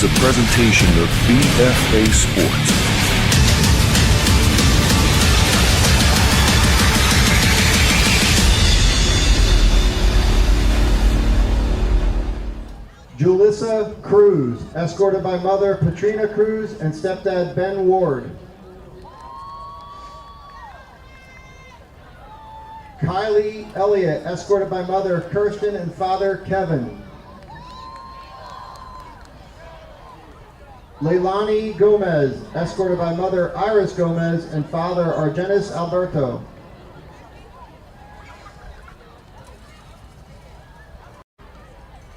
is a presentation of BFA Sports. Julissa Cruz, escorted by mother Patrina Cruz and stepdad Ben Ward. Kylie Elliott, escorted by mother Kirsten and father Kevin. Leilani Gomez, escorted by mother Iris Gomez and father Argenis Alberto.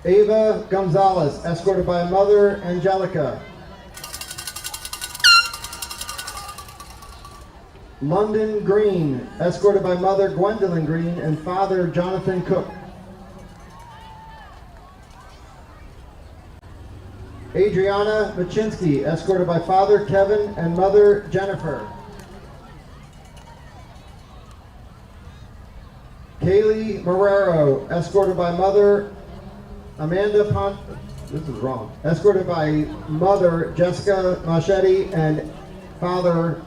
Ava Gonzalez, escorted by mother Angelica. London Green, escorted by mother Gwendolyn Green and father Jonathan Cook. Adriana Machinsky, escorted by father Kevin and mother Jennifer. Kaylee Marrero, escorted by mother Amanda escorted by mother Jessica Machete and father,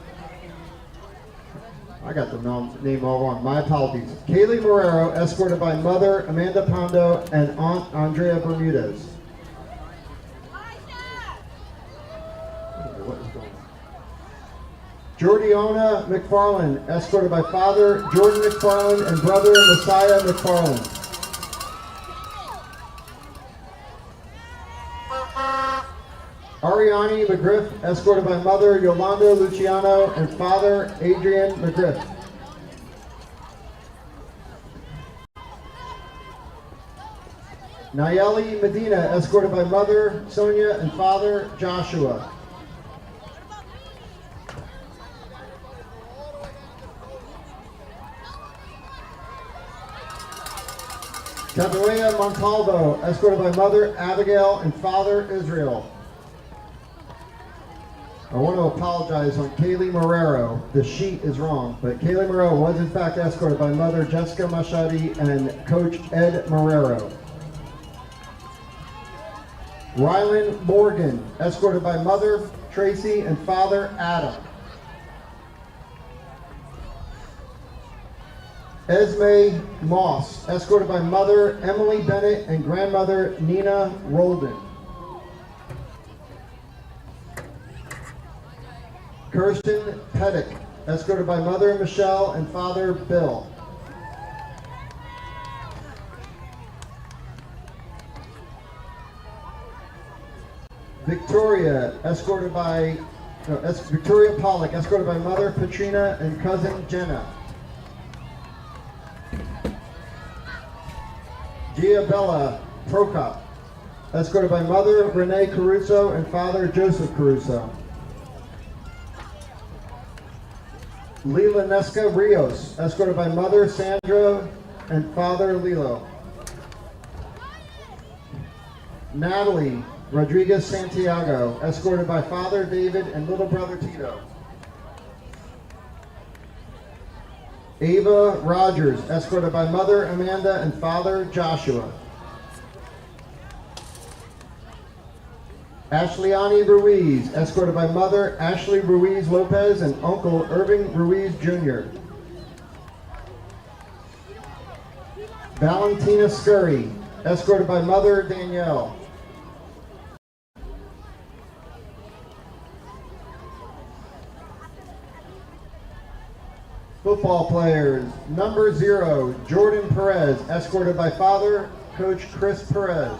I got the name all wrong, my apologies. Kaylee Marrero, escorted by mother Amanda Pondo and aunt Andrea Bermudez. What is going on? Jordiana McFarland, escorted by father Jordan McFarland and brother Messiah McFarland. Ariani McGriff, escorted by mother Yolanda Luciano and father Adrian McGriff. Nayeli Medina, escorted by mother Sonia and father Joshua. Cabrera Montalvo, escorted by mother Abigail and father Israel. I want to apologize on Kaylee Marrero. The sheet is wrong, but Kaylee Marrero was in fact escorted by mother Jessica Machete and coach Ed Marrero. Rylan Morgan, escorted by mother Tracy and father Adam. Esme Moss, escorted by mother Emily Bennett and grandmother Nina Roldan. Kirsten Pettick, escorted by mother Michelle and father Bill. Victoria Pollock, escorted by mother Patrina and cousin Jenna. Giabella Prokop, escorted by mother Renee Caruso and father Joseph Caruso. Lila Nesca Rios, escorted by mother Sandra and father Lilo. Natalie Rodriguez Santiago, escorted by father David and little brother Tito. Ava Rogers, escorted by mother Amanda and father Joshua. Ashleani Ruiz, escorted by mother Ashley Ruiz Lopez and uncle Irving Ruiz Jr. Valentina Scurry, escorted by mother Danielle. Football players, number 0, Jordan Perez, escorted by father, coach Chris Perez.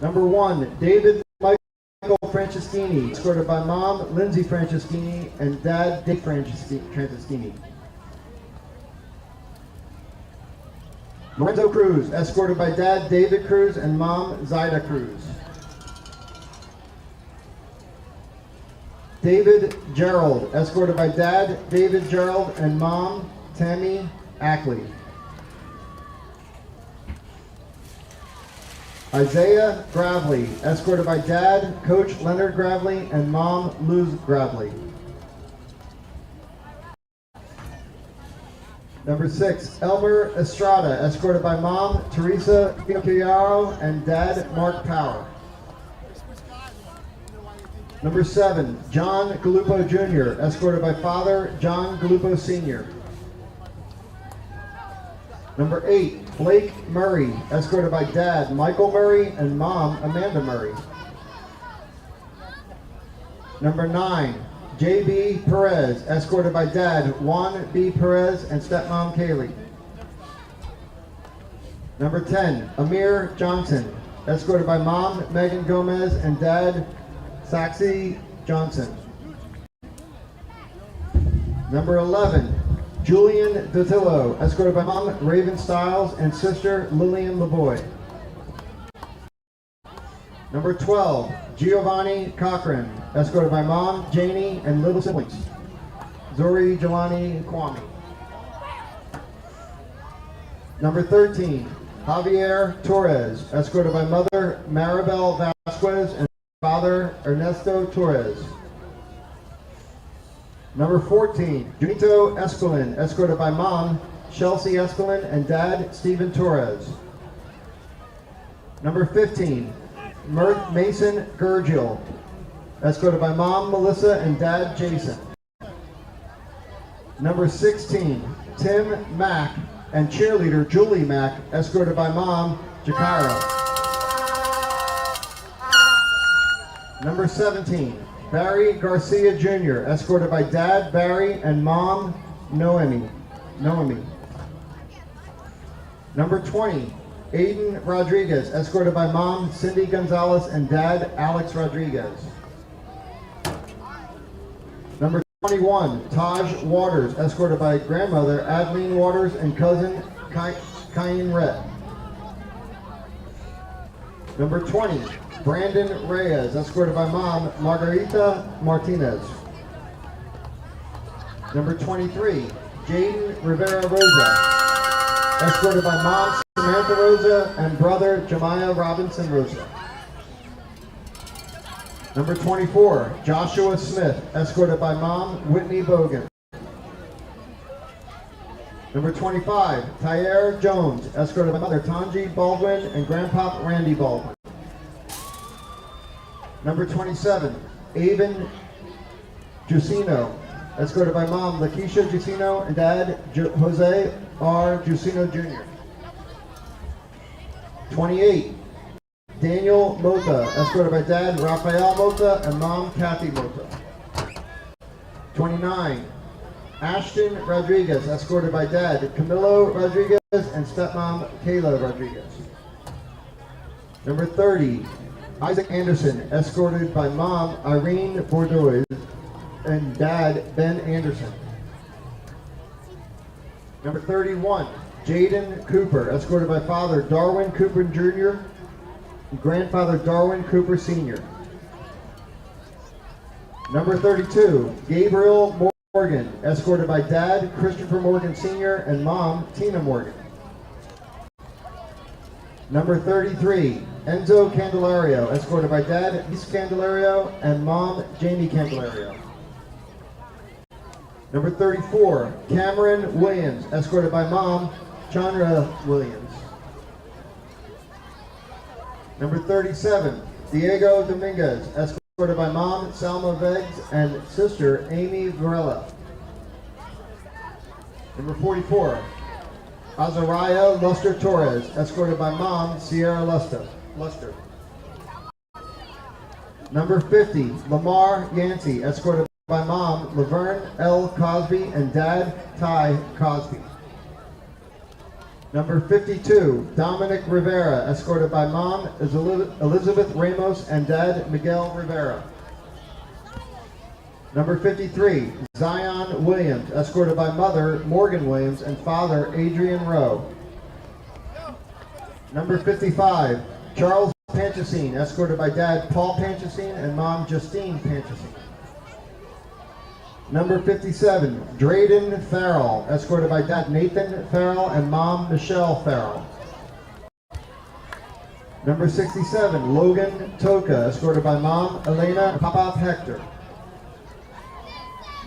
Number 1, David Michael Franceschini, escorted by mom, Lindsay Franceschini, and dad, Dick Franceschini. Lorenzo Cruz, escorted by dad, David Cruz, and mom, Zaida Cruz. David Gerald, escorted by dad, David Gerald, and mom, Tammy Ackley. Isaiah Gravely, escorted by dad, coach Leonard Gravely, and mom, Luz Gravely. Number 6, Elmer Estrada, escorted by mom Teresa Pinocchiaro and dad Mark Power. Number 7, John Galupo Jr., escorted by father John Galupo Sr. Number 8, Blake Murray, escorted by dad Michael Murray and mom Amanda Murray. Number 9, J.B. Perez, escorted by dad Juan B. Perez and stepmom Kaylee. Number 10, Amir Johnson, escorted by mom Megan Gomez and dad Saxy Johnson. Number 11, Julian Dotillo, escorted by mom Raven Stiles and sister Lillian LaVoy. Number 12, Giovanni Cochran, escorted by mom Janie and little siblings Zori, Jelani, and Kwame. Number 13, Javier Torres, escorted by mother Maribel Vasquez and father Ernesto Torres. Number 14, Junito Escalin, escorted by mom Chelsea Escalin and dad Stephen Torres. Number 15, Mason Gurgil, escorted by mom Melissa and dad Jason. Number 16, Tim Mack and cheerleader Julie Mack, escorted by mom Jakara. Number 17, Barry Garcia Jr., escorted by dad Barry and mom Noemi. Number 20, Aiden Rodriguez, escorted by mom Cindy Gonzalez and dad Alex Rodriguez. Number 21, Taj Waters, escorted by grandmother Adeline Waters and cousin Kyan Rhett. Number 20, Brandon Reyes, escorted by mom Margarita Martinez. Number 23, Jaden Rivera Rosa, escorted by mom Samantha Rosa and brother Jemiah Robinson Rosa. Number 24, Joshua Smith, escorted by mom Whitney Bogan. Number 25, Tyre Jones, escorted by mother Tanji Baldwin and grandpa Randy Baldwin. Number 27, Avon Jusino, escorted by mom Lakeisha Jusino and dad Jose R. Jusino Jr. 28, Daniel Mota, escorted by dad Rafael Mota and mom Kathy Mota. 29, Ashton Rodriguez, escorted by dad Camilo Rodriguez and stepmom Kayla Rodriguez. Number 30, Isaac Anderson, escorted by mom Irene Bordeaux and dad Ben Anderson. Number 31, Jaden Cooper, escorted by father Darwin Cooper Jr. and grandfather Darwin Cooper Sr. Number 32, Gabriel Morgan, escorted by dad Christopher Morgan Sr. and mom Tina Morgan. Number 33, Enzo Candelario, escorted by dad East Candelario and mom Jamie Candelario. Number 34, Cameron Williams, escorted by mom Chandra Williams. Number 37, Diego Dominguez, escorted by mom Salma Veggs and sister Amy Varela. Number 44, Azariah Luster Torres, escorted by mom Sierra Luster. Number 50, Lamar Yancey, escorted by mom Laverne L. Cosby and dad Ty Cosby. Number 52, Dominic Rivera, escorted by mom Elizabeth Ramos and dad Miguel Rivera. Number 53, Zion Williams, escorted by mother Morgan Williams and father Adrian Rowe. Number 55, Charles Panchasine, escorted by dad Paul Panchasine and mom Justine Panchasine. Number 57, Drayden Farrell, escorted by dad Nathan Farrell and mom Michelle Farrell. Number 67, Logan Toka, escorted by mom Elena and papa Hector.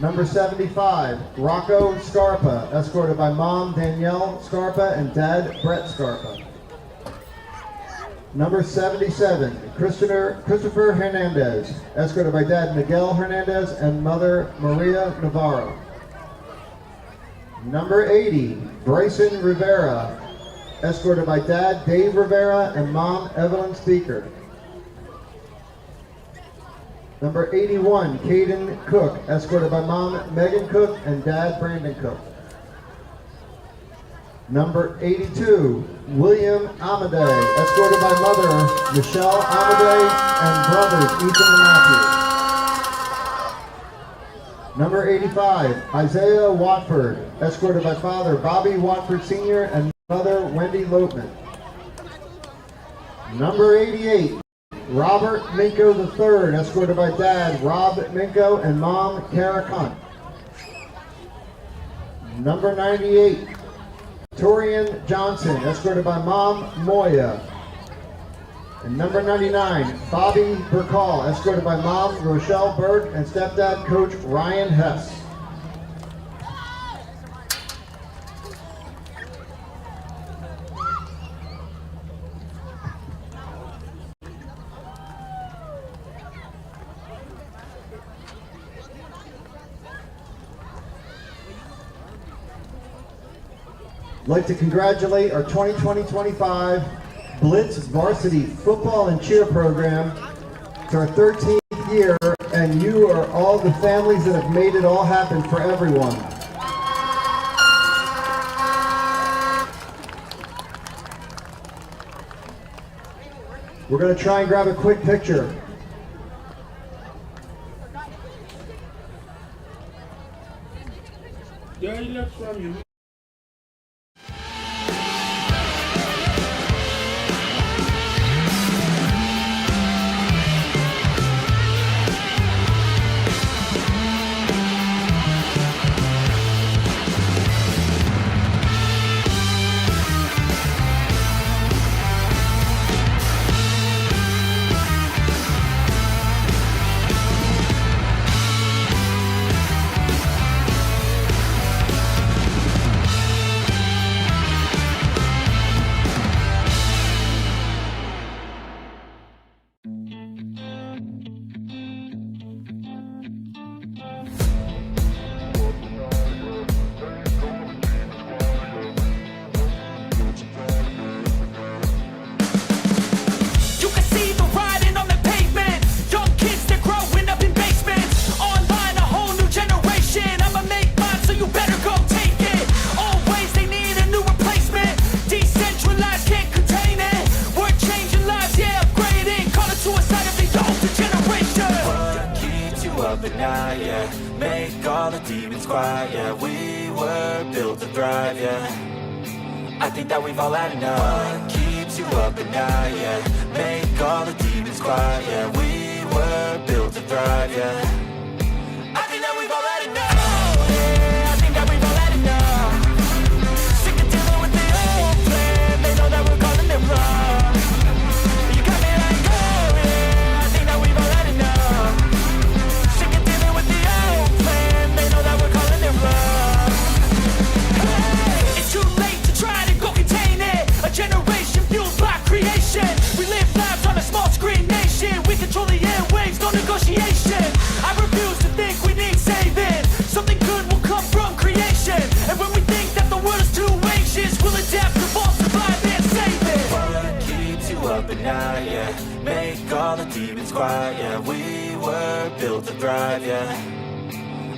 Number 75, Rocco Scarpa, escorted by Mom Danielle Scarpa and Dad Brett Scarpa. Number 77, Christopher Hernandez, escorted by Dad Miguel Hernandez and Mother Maria Navarro. Number 80, Bryson Rivera, escorted by Dad Dave Rivera and Mom Evelyn Speaker. Number 81, Caden Cook, escorted by Mom Megan Cook and Dad Brandon Cook. Number 82, William Amadei, escorted by Mother Michelle Amadei and brothers Ethan and Matthew. Number 85, Isaiah Watford, escorted by Father Bobby Watford Sr. and Mother Wendy Lopeman. Number 88, Robert Minko III, escorted by Dad Rob Minko and Mom Kara Kunt. Number 98, Torian Johnson, escorted by Mom Moya. And number 99, Bobby Burkall, escorted by Mom Rochelle Berg and Stepdad Coach Ryan Hess. I'd like to congratulate our 2020-25 Blitz Varsity Football and Cheer Program. It's our 13th year, and you are all the families that have made it all happen for everyone. We're going to try and grab a quick picture. Yeah, he left from you. Make all the demons quiet, yeah. We were built to thrive, yeah. I think that we've all had enough. What keeps you up at night, yeah. Make all the demons quiet, yeah. We were built to thrive, yeah. I think that we've all had enough. Yeah, I think that we've all had enough. Sick of dealing with the old plan. They know that we're calling it wrong. You got me like, oh yeah, I think that we've all had enough. Sick of dealing with the old plan. They know that we're calling it wrong. Hey, it's too late to try to go contain it. A generation fueled by creation. We live lives on a small screen nation. We control the airwaves, no negotiation. I refuse to think we need saving. Something good will come from creation. And when we think that the world is too anxious, we'll adapt, evolve, survive, and save it. What keeps you up at night, yeah. Make all the demons quiet, yeah. We were built to thrive, yeah.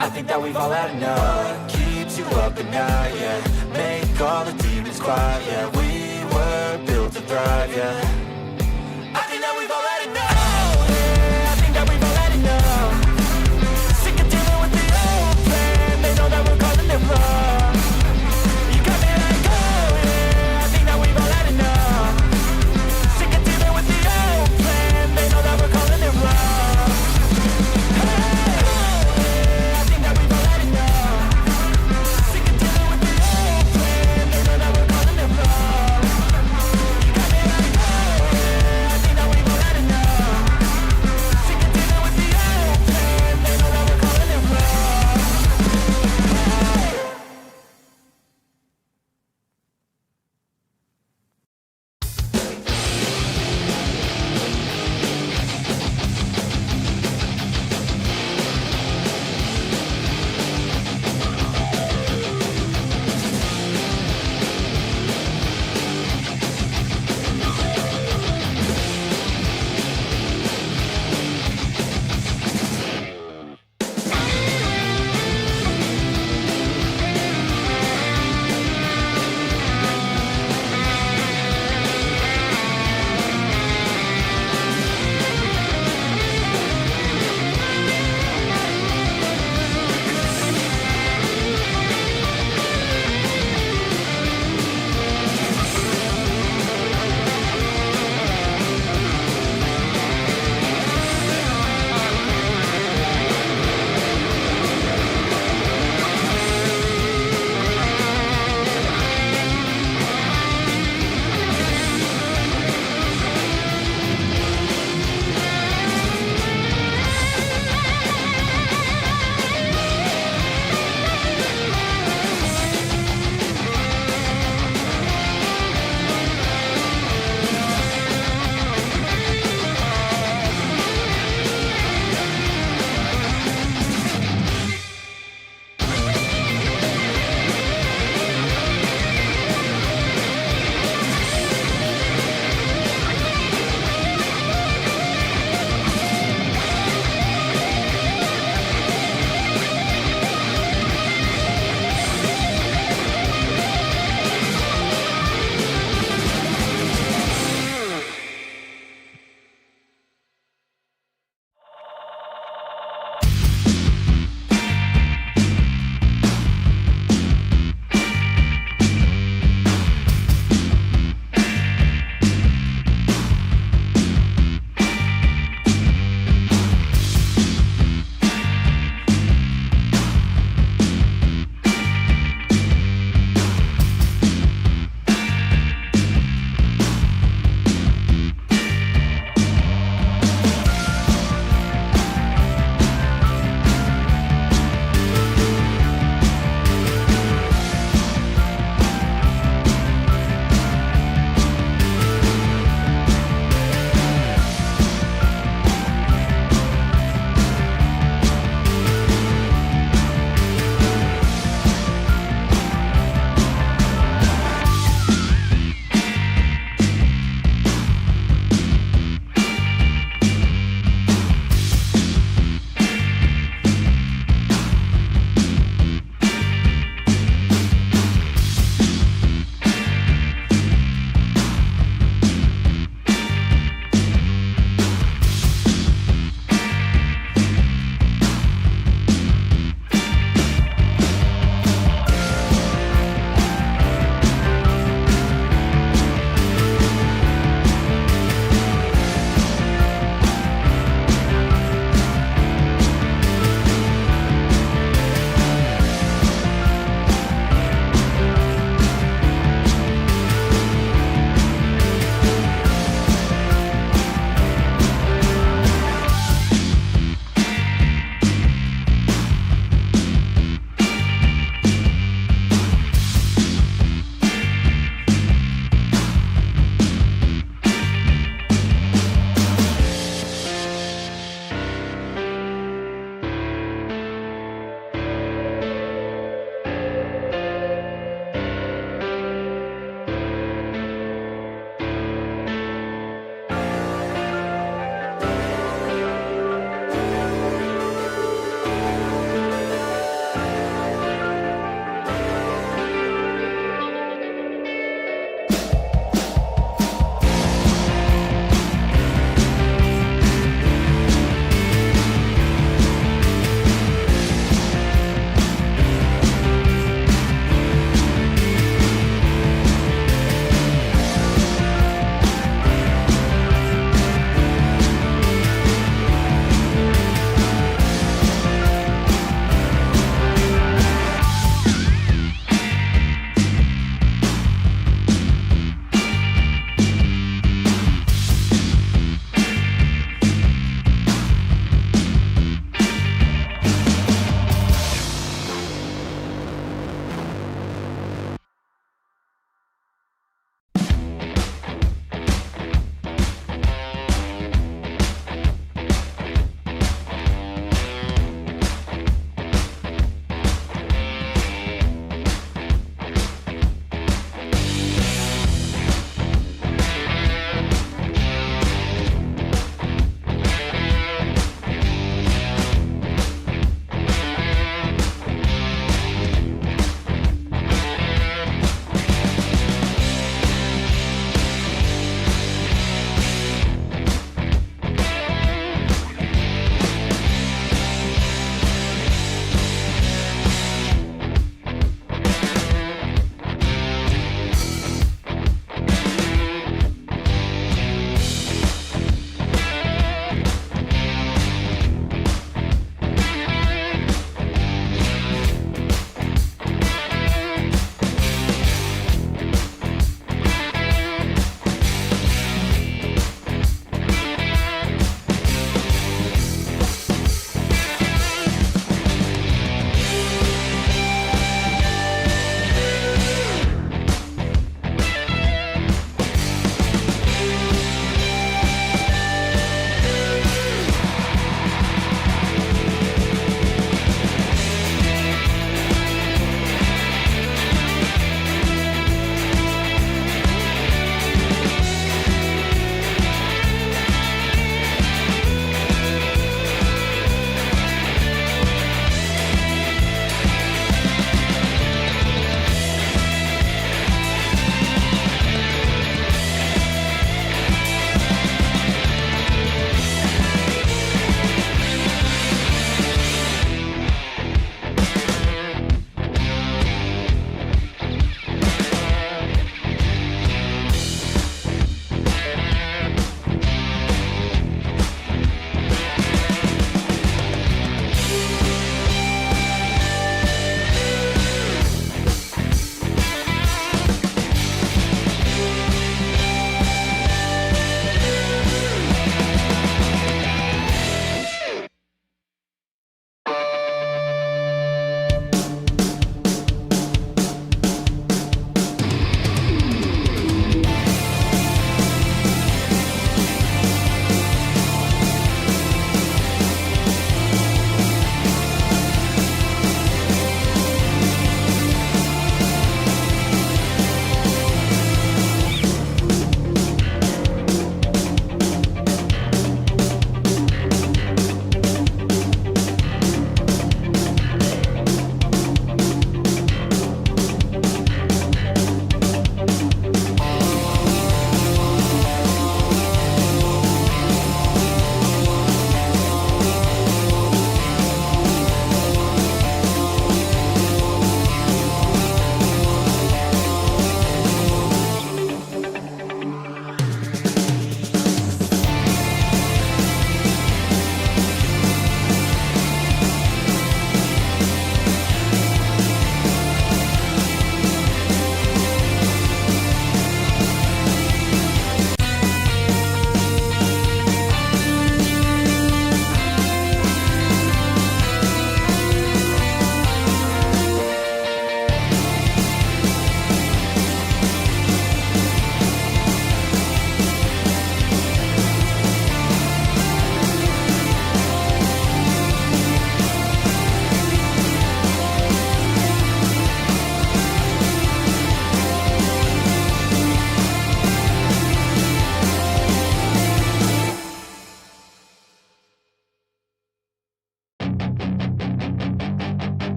I think that we've all had enough. What keeps you up at night, yeah. Make all the demons quiet, yeah. We were built to thrive, yeah. I think that we've all had enough. Yeah, I think that we've all had enough. Sick of dealing with the old plan. They know that we're calling it wrong. You got me like, oh yeah, I think that we've all had enough. Sick of dealing with the old plan. They know that we're calling it wrong. Hey, I think that we've all had enough. Sick of dealing with the old plan. They know that we're calling it wrong. You got me like, oh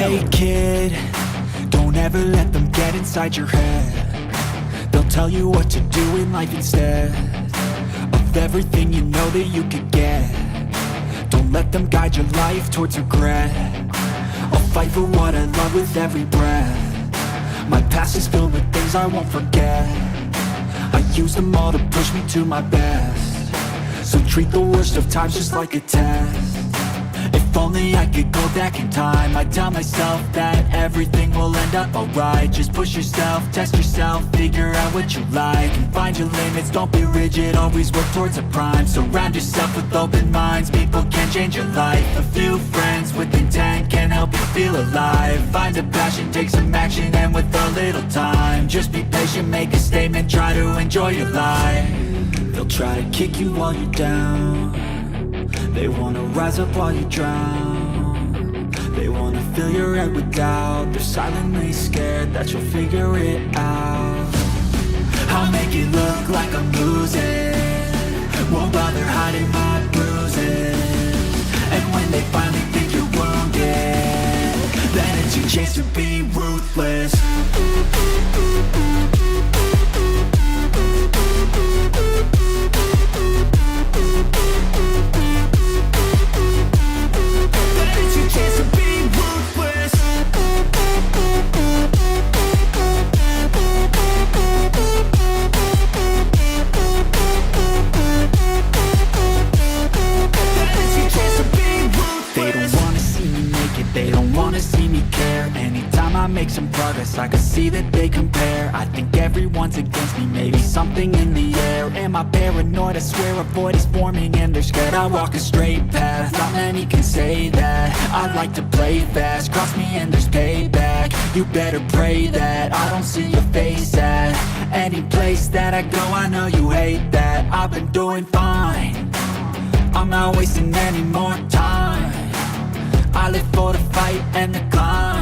Hey kid, don't ever let them get inside your head. They'll tell you what to do in life instead of everything you know that you could get. Don't let them guide your life towards regret. I'll fight for what I love with every breath. My past is filled with things I won't forget. I use them all to push me to my best. So treat the worst of times just like a test. If only I could go back in time, I'd tell myself that everything will end up alright. Just push yourself, test yourself, figure out what you like, and find your limits, don't be rigid, always work towards a prime. Surround yourself with open minds, people can change your life. A few friends with intent can help you feel alive. Find a passion, take some action, and with a little time, just be patient, make a statement, try to enjoy your life. They'll try to kick you while you're down. They wanna rise up while you drown. They wanna fill your head with doubt. They're silently scared that you'll figure it out. I'll make it look like I'm losing, won't bother hiding my bruises. And when they finally think you're wounded, then it's your chance to be ruthless. Make some progress, I can see that they compare. I think everyone's against me, maybe something in the air. Am I paranoid? I swear a void is forming and they're scared. I walk a straight path, not many can say that. I like to play fast, cross me and there's payback. You better pray that I don't see your face at any place that I go. I know you hate that. I've been doing fine, I'm not wasting any more time. I live for the fight and the climb.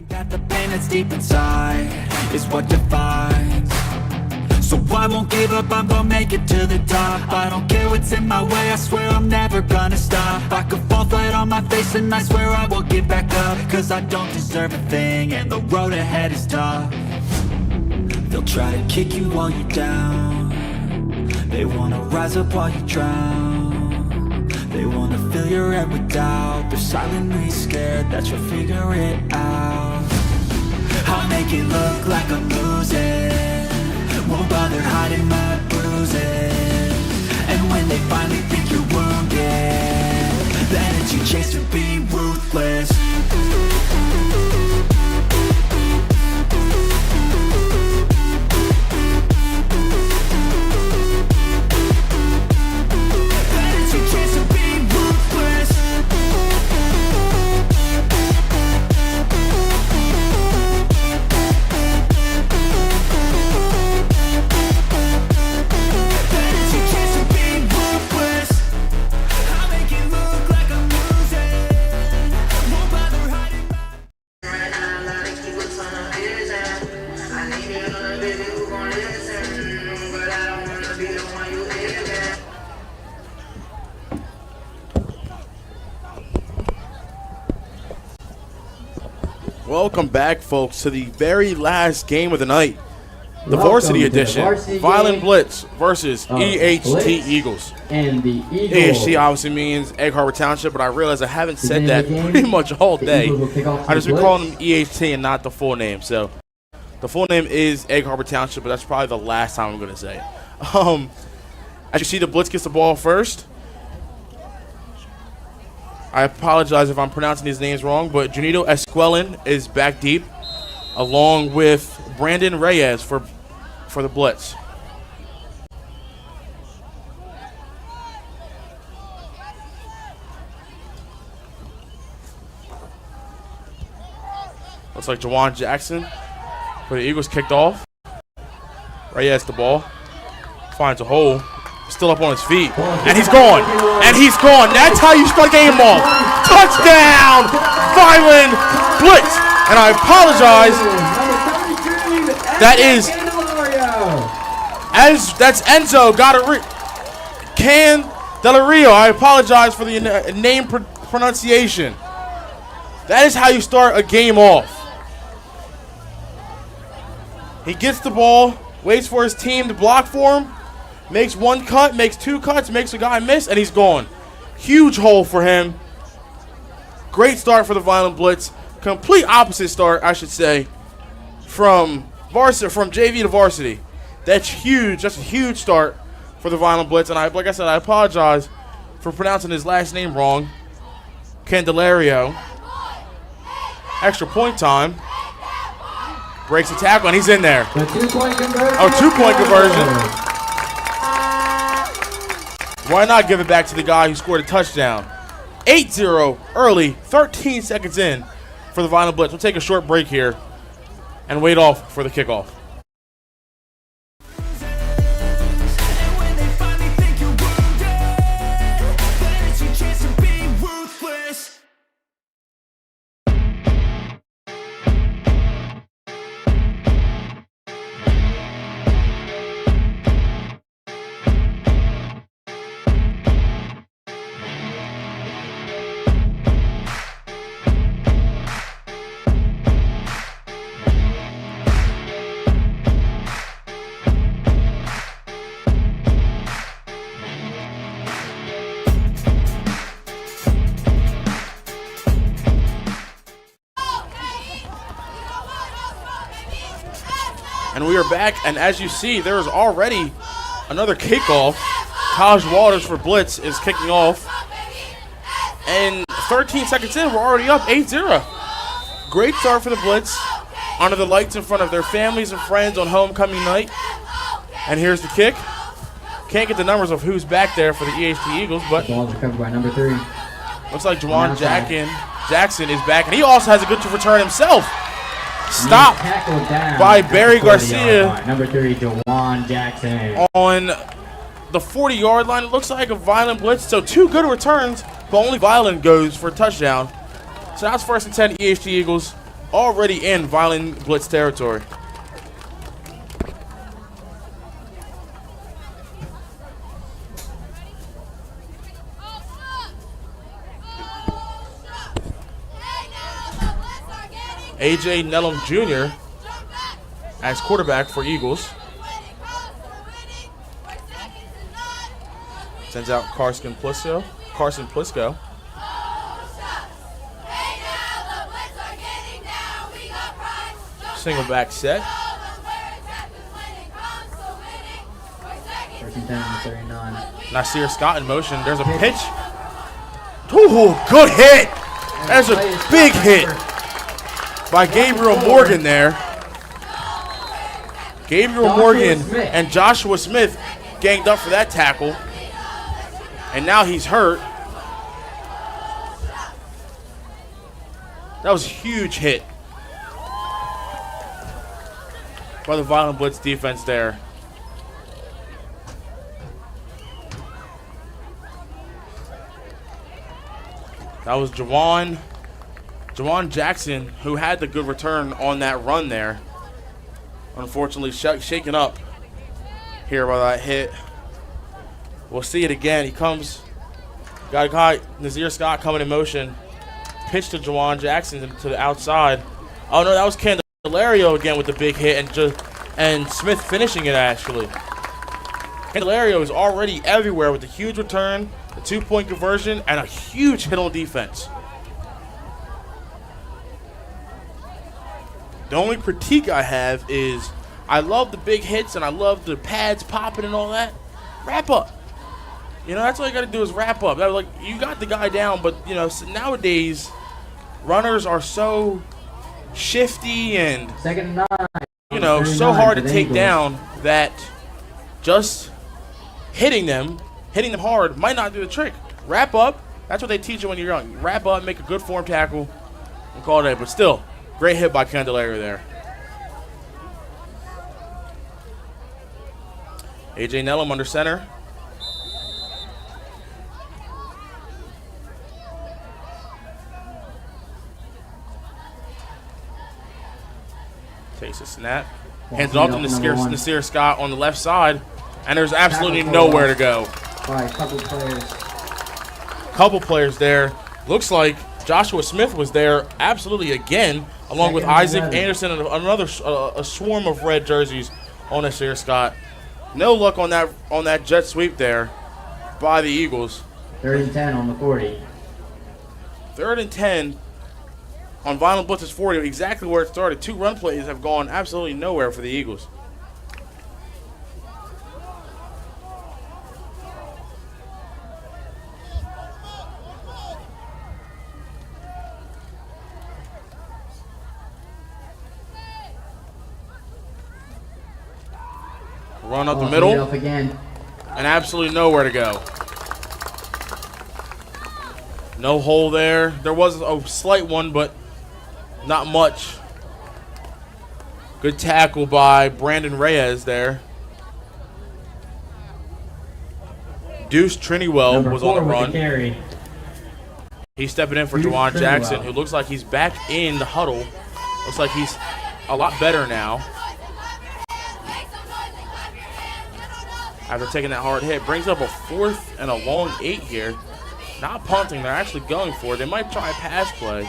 That the pain that's deep inside is what defines. So I won't give up, I'm gonna make it to the top. I don't care what's in my way, I swear I'm never gonna stop. I could fall flat on my face and I swear I will get back up. Cause I don't deserve a thing and the road ahead is tough. They'll try to kick you while you're down. They wanna rise up while you drown. They wanna fill your head with doubt. They're silently scared that you'll figure it out. I'll make it look like I'm losing, won't bother hiding my bruises. And when they finally think you're wounded, then it's your chance to be ruthless. Ruthless. Welcome back, folks, to the very last game of the night. The Welcome Varsity to the edition. varsity Vineland game Blitz versus EHT Blitz Eagles. And the Eagles. EHT obviously means Egg Harbor Township, but I realize I haven't said name that of the game, pretty much all the day. Eagles will kick off I just the been Blitz. calling them EHT and not the full name. So the full name is Egg Harbor Township, but that's probably the last time I'm going to say it. As you see, the Blitz gets the ball first. I apologize if I'm pronouncing these names wrong, but Junito Esquelin is back deep, along with Brandon Reyes for the Blitz. Looks like Jawan Jackson for the Eagles kicked off. Reyes the ball. Finds a hole. Still up on his feet. And he's gone. And he's gone. That's how you start the game off. Touchdown! Vineland Blitz. And I apologize. That is that's Enzo Can Del Rio. I apologize for the name pronunciation. That is how you start a game off. He gets the ball, waits for his team to block for him, makes one cut, makes two cuts, makes a guy miss, and he's gone. Huge hole for him. Great start for the Vineland Blitz. Complete opposite start, I should say, from JV to varsity. That's huge. That's a huge start for the Vineland Blitz. And like I said, I apologize for pronouncing his last name wrong. Candelario. Extra point time. Breaks the tackle, and he's in there. The 2-point conversion. Oh, 2-point conversion. Why not give it back to the guy who scored a touchdown? 8-0 early, 13 seconds in for the Vineland Blitz. We'll take a short break here and wait off for the kickoff. And we are back, and as you see, there is already another kickoff. Taj Waters for Blitz is kicking off. And 13 seconds in, we're already up 8-0. Great start for the Blitz. Under the lights in front of their families and friends on homecoming night. And here's the kick. Can't get the numbers of who's back there for the EHT Eagles, but Ball recovered by number 3. looks like Jawan Jackson is back, and he also has a good return himself. Stop by Barry Garcia. Number 3, Jawan Jackson. On the 40-yard line, it looks like a Vineland Blitz. So 2 good returns, but only Vineland goes for a touchdown. So that's 1st and 10 EHT Eagles, already in Vineland Blitz territory. AJ Nellum Jr. as quarterback for Eagles. Sends out Carson Plisco. Single back set. 1st and 10 on the 39. Nasir Scott in motion. There's a pitch. Ooh, good hit. There's a big hit by Gabriel Morgan there. Gabriel Morgan and Joshua Smith ganged up for that tackle. And now he's hurt. That was a huge hit by the Vineland Blitz defense there. That was Jawan Jackson, who had the good return on that run there. Unfortunately, shaken up here by that hit. We'll see it again. He comes, got Nazir Scott coming in motion. Pitch to Jawan Jackson to the outside. Oh no, that was Candelario again with the big hit, and Smith finishing it actually. Candelario is already everywhere with the huge return, the 2-point conversion, and a huge hit on defense. The only critique I have is I love the big hits and I love the pads popping and all that. Wrap up. You know, that's all you got to do is wrap up. That was like, you got the guy down, but, you know, nowadays runners are so shifty and, Second and 9. you know, so hard to take down that just hitting them hard might not do the trick. Wrap up. That's what they teach you when you're young. Wrap up, make a good form tackle, and call it a day. But still, great hit by Candelario there. A.J. Nellum under center. Takes a snap. Hands it off to Nasir Scott on the left side. And there's absolutely nowhere to go. Right, couple players. Couple players there. Looks like Joshua Smith was there absolutely again, along with Isaac Anderson and another a swarm of red jerseys on Nasir Scott. No luck on that jet sweep there by the Eagles. 3rd and 10 on the 40. 3rd and 10 on Vineland Blitz's 40, exactly where it started. 2 run plays have gone absolutely nowhere for the Eagles. Run up the middle, Up again. and absolutely nowhere to go. No hole there. There was a slight one, but not much. Good tackle by Brandon Reyes there. Deuce Trinywell was on the run. Carry. He's stepping in for Juwan Jackson, who looks like he's back in the huddle. Looks like he's a lot better now. After taking that hard hit, brings up a 4th and a long 8 here. Not punting, they're actually going for it. They might try a pass play.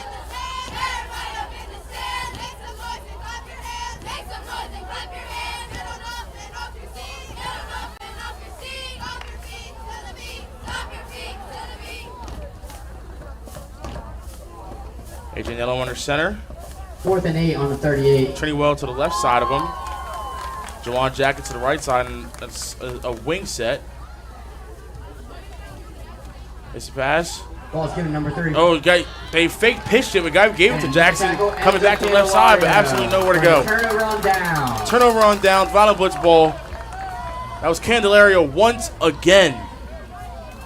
A.J. Nello under center. 4th and 8 on the 38. Trinywell to the left side of him. Juwan Jackson to the right side, and that's a wing set. It's a pass. Ball's given number 3. Oh, they fake pitched it. The guy gave it to Jackson, coming back to the left side, but absolutely nowhere to go. Turnover on down. Turnover on down. Vineland Blitz ball. That was Candelario once again.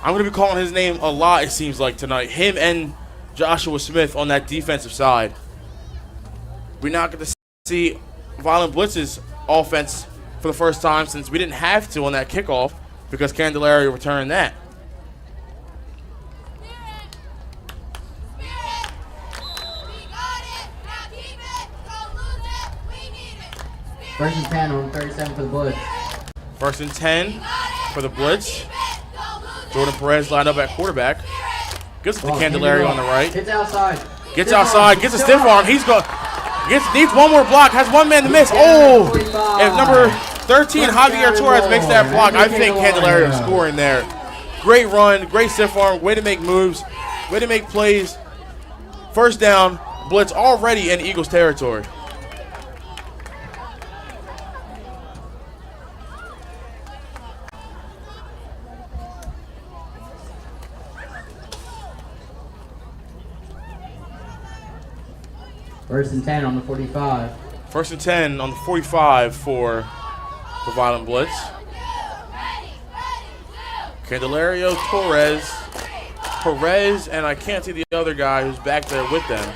I'm going to be calling his name a lot, it seems like, tonight. Him and Joshua Smith on that defensive side. We're not going to see Vineland Blitz's offense for the first time since we didn't have to on that kickoff because Candelario returned that. First and 10 on 37 for the Blitz. 1st and 10 for the Blitz. Jordan Perez lined up at quarterback. Gives it to Candelario on the right. Gets outside. Gets outside. Gets a stiff arm. He's going. Needs one more block. Has one man to miss. Oh! If number 13, Javier Torres, makes that block, I think Candelario is scoring there. Great run. Great stiff arm. Way to make moves. Way to make plays. 1st down. Blitz already in Eagles territory. First and 10 on the 45. 1st and 10 on the 45 for the Vineland Blitz. Candelario, Torres, Perez, and I can't see the other guy who's back there with them.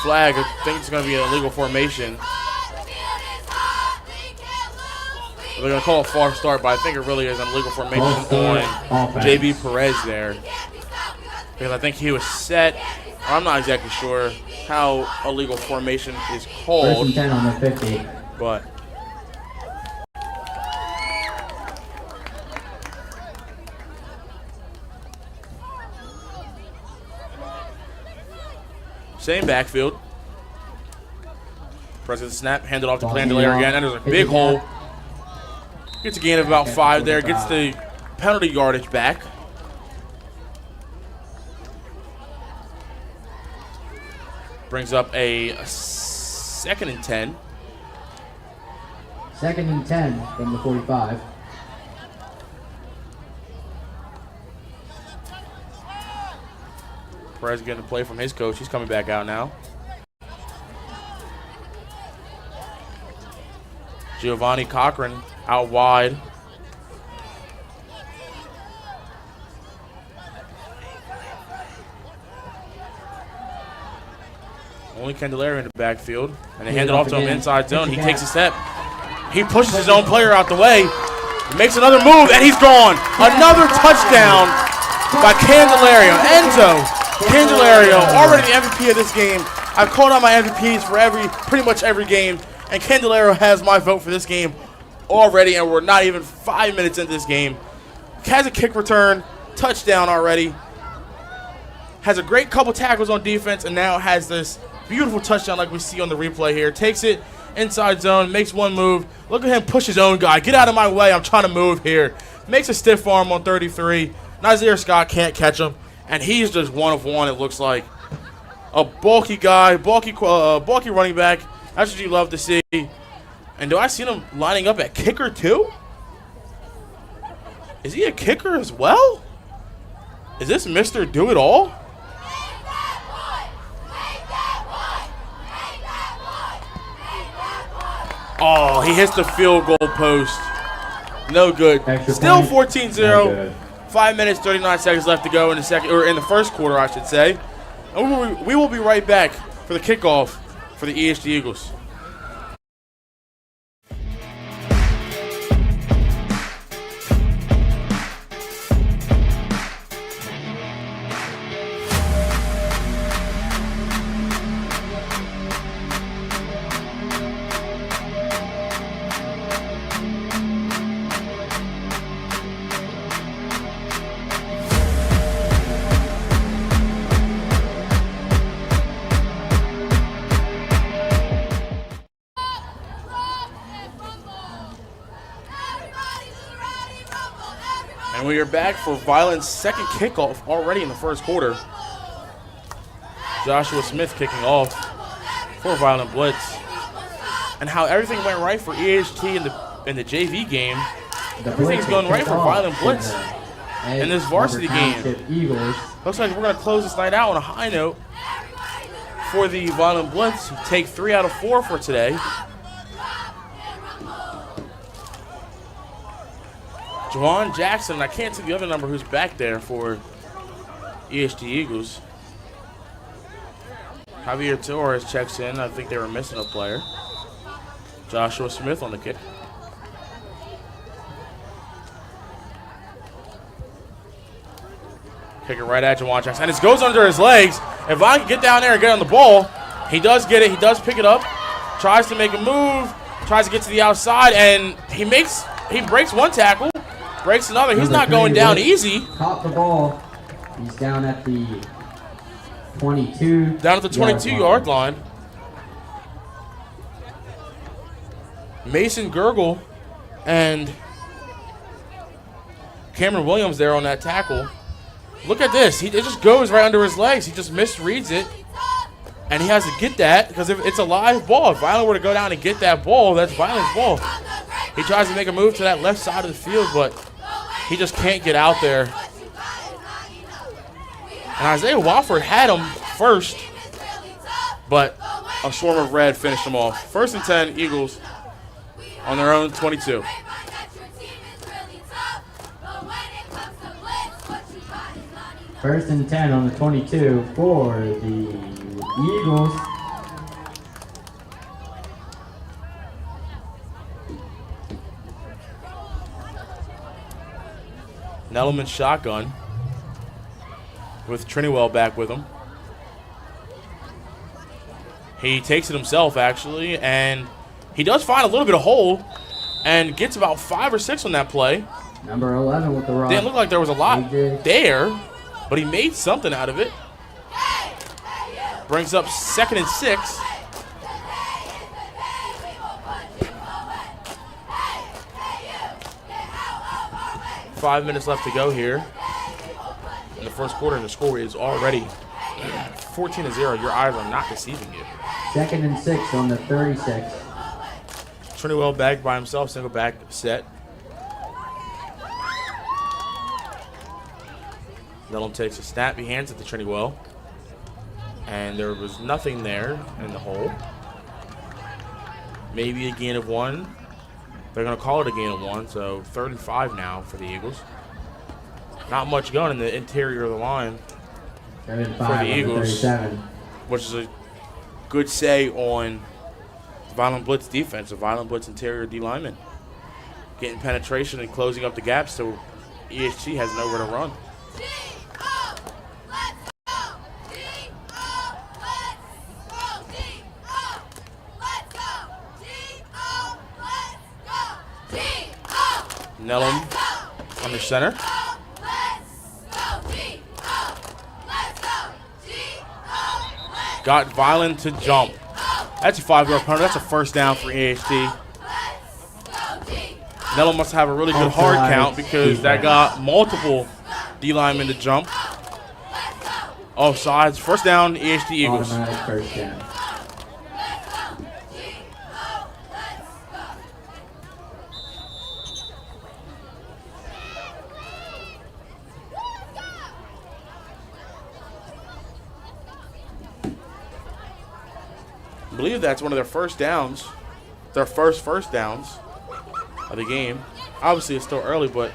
Flag, I think it's going to be an illegal formation. They're going to call a false start, but I think it really is an illegal formation on J.B. Perez there. Because I think he was set. I'm not exactly sure how a legal formation is called. 1st and 10 on the 50. But Same backfield. Presses the snap, hand it off to Candelaire again, and there's a big hole. Gets a gain of about 5 there, gets the penalty yardage back. Brings up a 2nd and 10. 2nd and 10 from the 45. Perez getting a play from his coach. He's coming back out now. Giovanni Cochran out wide. Only Candelaire in the backfield. And they hand it off to him inside zone. He takes a step. He pushes his own player out the way. He makes another move, and he's gone. Another touchdown by Candelario. Enzo Candelario, already the MVP of this game. I've called out my MVPs for pretty much every game, and Candelario has my vote for this game already, and we're not even 5 minutes into this game. Has a kick return, touchdown already. Has a great couple tackles on defense, and now has this beautiful touchdown like we see on the replay here. Takes it inside zone, makes one move. Look at him push his own guy. Get out of my way, I'm trying to move here. Makes a stiff arm on 33. Nazir Scott can't catch him, and he's just one of one, it looks like. A bulky guy, bulky running back. That's what you love to see. And do I see him lining up at kicker too? Is he a kicker as well? Is this Mr. Do-It-All? Oh, he hits the field goal post. No good. Still 14-0. 5 minutes, 39 seconds left to go in the second, or in the first quarter, I should say. And we will be right back for the kickoff for the EHT Eagles. And we are back for Vineland's second kickoff already in the first quarter. Joshua Smith kicking off for Vineland Blitz. And how everything went right for EHT in the JV game. Everything's going right for Vineland Blitz in this varsity game. Eagles. Looks like we're going to close this night out on a high note for the Vineland Blitz, who take 3 out of 4 for today. Juwan Jackson, I can't see the other number who's back there for EHT Eagles. Javier Torres checks in. I think they were missing a player. Joshua Smith on the kick. Kick it right at Juwan Jackson. And it goes under his legs. If I can get down there and get on the ball, he does get it. He does pick it up. Tries to make a move. Tries to get to the outside, and he breaks one tackle. Breaks another. He's not going down easy. Caught the ball. He's down at the 22. Down at the 22-yard line. Mason Gergel and Cameron Williams there on that tackle. Look at this. It just goes right under his legs. He just misreads it. And he has to get that because if it's a live ball. If Vineland were to go down and get that ball, that's Vineland's ball. He tries to make a move to that left side of the field, but he just can't get out there. And Isaiah Wofford had him first, but a swarm of red finished him off. 1st and 10, Eagles on their own 22. First and 10 on the 22 for the Eagles. Nettleman shotgun with Trinywell back with him. He takes it himself, actually, and he does find a little bit of hole and gets about 5 or 6 on that play. Number 11 with the rock. Didn't look like there was a lot there, but he made something out of it. Brings up 2nd and 6. Five minutes left to go here in the first quarter, and the score is already 14-0. Your eyes are not deceiving you. 2nd and 6 on the 36. Trinity back by himself, single back set. Nellum takes a snap, he hands it to Trinity. And there was nothing there in the hole. Maybe a gain of 1. They're going to call it a gain of 1, so 3rd and 5 now for the Eagles. Not much going in the interior of the line for the Eagles, which is a good say on the Vineland Blitz defense, the Vineland Blitz interior D lineman. Getting penetration and closing up the gap so EHT has nowhere to run. Nellum under center. Got Vineland to jump. That's a 5-yard punter. That's a first down for EHT. Nellum must have a really good hard count because that got multiple D linemen to jump. Offsides. First down, EHT Eagles. Automatic first down. I believe that's one of their first downs. Their first downs of the game. Obviously, it's still early, but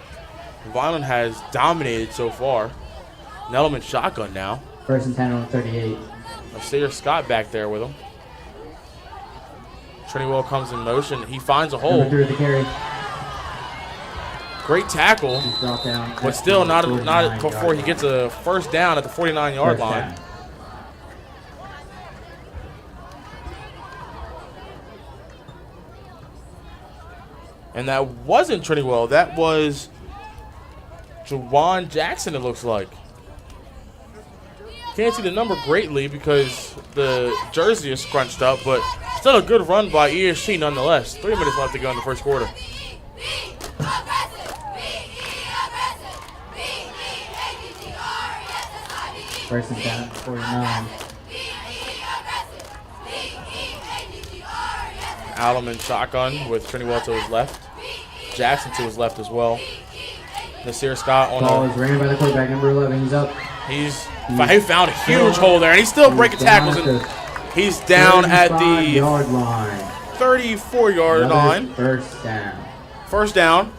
Vineland has dominated so far. Nellum in shotgun now. 1st and 10 on 38. Sayer Scott back there with him. Trinity comes in motion. He finds a hole. Through the carry. Great tackle, but still not before he gets a first down at the 49-yard line. Down. And that wasn't Trinity. That was Jawan Jackson, it looks like. Can't see the number greatly because the jersey is scrunched up, but still a good run by EHT nonetheless. 3 minutes left to go in the first quarter. First and 10, 49. Allen in shotgun with Trinity to his left. Jackson to his left as well. Nasir Scott on Ball is ran by the quarterback, number 11. He's up. He found a huge hole there, and he's still breaking tackles. And he's down at the 34-yard line. First down. First down.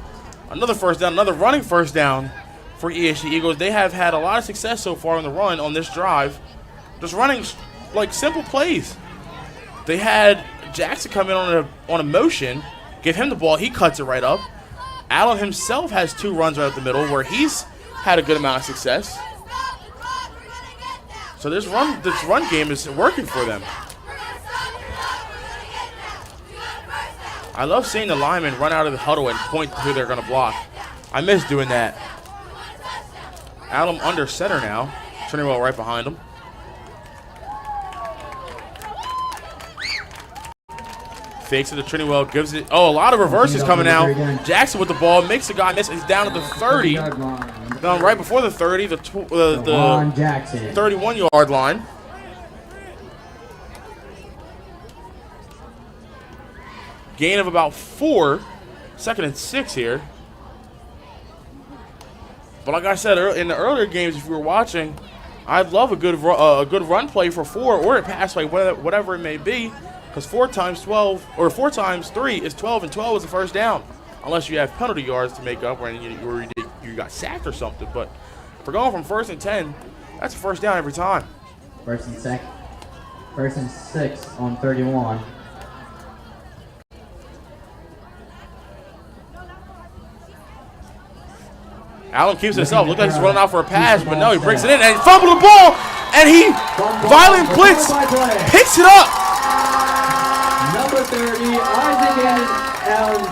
Another first down. Another running first down for EHT Eagles. They have had a lot of success so far on the run on this drive. Just running like simple plays. They had Jackson come in on a motion, give him the ball, he cuts it right up. Allen himself has 2 runs right up the middle where he's had a good amount of success. So this run game is working for them. I love seeing the linemen run out of the huddle and point to who they're going to block. I miss doing that. Allen under center now. Trinity right behind him. Fakes it to Trinity, gives it. Oh, a lot of reverses coming out. Jackson with the ball, makes the guy miss. He's down at the 30. Down right before the 30, the 31-yard line. Gain of about 4. 2nd and 6 here. But like I said in the earlier games, if you were watching, I'd love a good run play for 4 or a pass play, whatever it may be. Because 4 times 12, or 4 times 3 is 12, and 12 is the first down. Unless you have penalty yards to make up or you got sacked or something. But if we're going from 1st and 10, that's a first down every time. 1st and 6 on 31. Allen keeps it himself. Looks like he's running out for a pass, but no, he breaks it in and he fumbled the ball, and he Vineland Blitz picks it up. Number 30, Isaac Allen.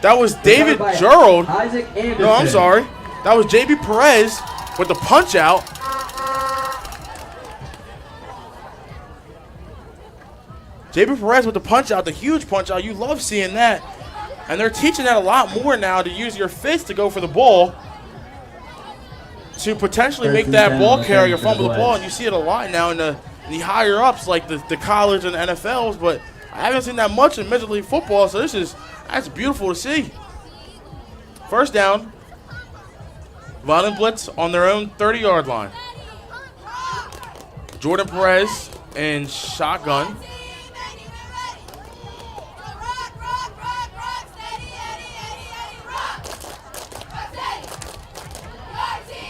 That was David Gerald. Isaac Anderson. No, I'm sorry. That was JB Perez with the punch out. JB Perez with the punch out, the huge punch out. You love seeing that. And they're teaching that a lot more now, to use your fist to go for the ball, to potentially make that ball carrier fumble the ball. And you see it a lot now in the higher ups, like the college and the NFLs, but I haven't seen that much in Major League Football, so that's beautiful to see. First down, Vineland Blitz on their own 30-yard line. Jordan Perez in shotgun.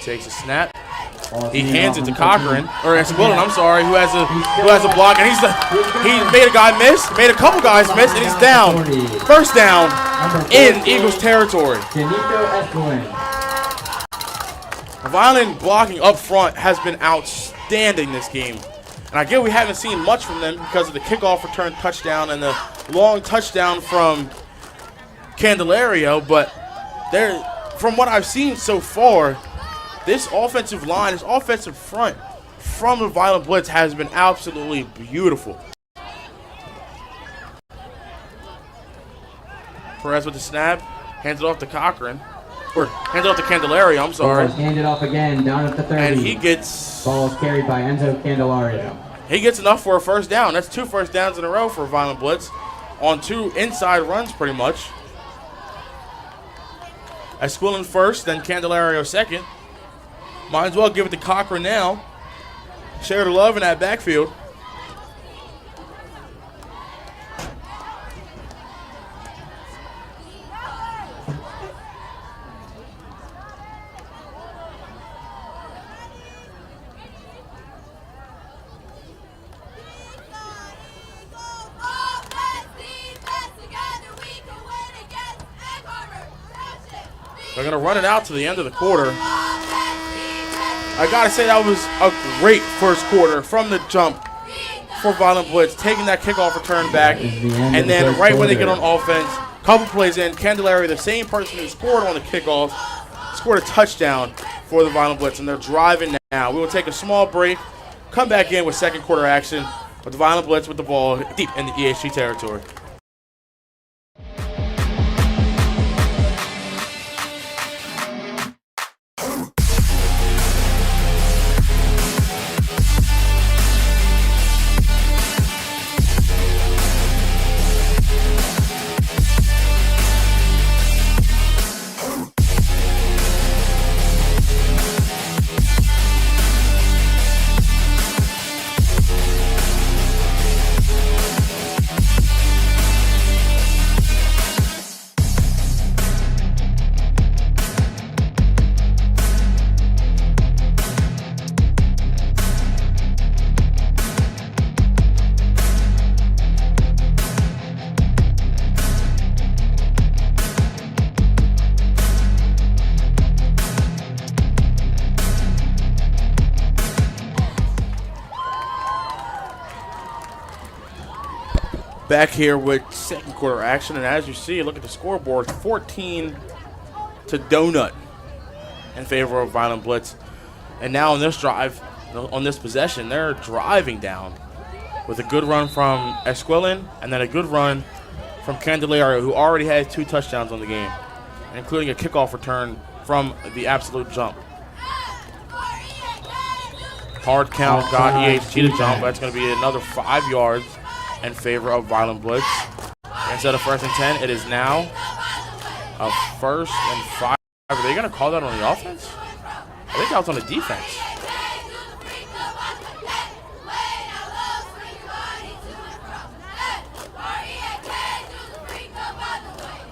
Takes a snap. He hands it to Cochran, or Esquilin, I'm sorry, who has a block, and he made a guy miss, made a couple guys miss, and he's down. First down in Eagles territory. Vineland blocking up front has been outstanding this game. And I get we haven't seen much from them because of the kickoff return touchdown and the long touchdown from Candelario, but from what I've seen so far, this offensive line, this offensive front from the Vineland Blitz has been absolutely beautiful. Perez with the snap, hands it off to Cochran, or hands it off to Candelario, I'm sorry. Handed off again, down at the 30. And he gets... Ball is carried by Enzo Candelario. He gets enough for a first down. That's 2 first downs in a row for Vineland Blitz on 2 inside runs pretty much. Esquilin first, then Candelario second. Might as well give it to Cochran now. Share the love in that backfield. They're going to run it out to the end of the quarter. I got to say that was a great first quarter from the jump for Vineland Blitz, taking that kickoff return back. And then right when they get on offense, couple plays in, Candelario, the same person who scored on the kickoff, scored a touchdown for the Vineland Blitz, and they're driving now. We will take a small break, come back in with second quarter action with the Vineland Blitz with the ball deep in the EHT territory. Back here with second quarter action, and as you see, look at the scoreboard, 14 to donut in favor of Vineland Blitz. And now on this drive, on this possession, they're driving down with a good run from Esquilin and then a good run from Candelario, who already has 2 touchdowns on the game, including a kickoff return from the absolute jump. Hard count, got EHT to jump. That's going to be another 5 yards in favor of Vineland Blitz. Instead of 1st and 10, it is now a 1st and 5. Are they going to call that on the offense? I think that was on the defense.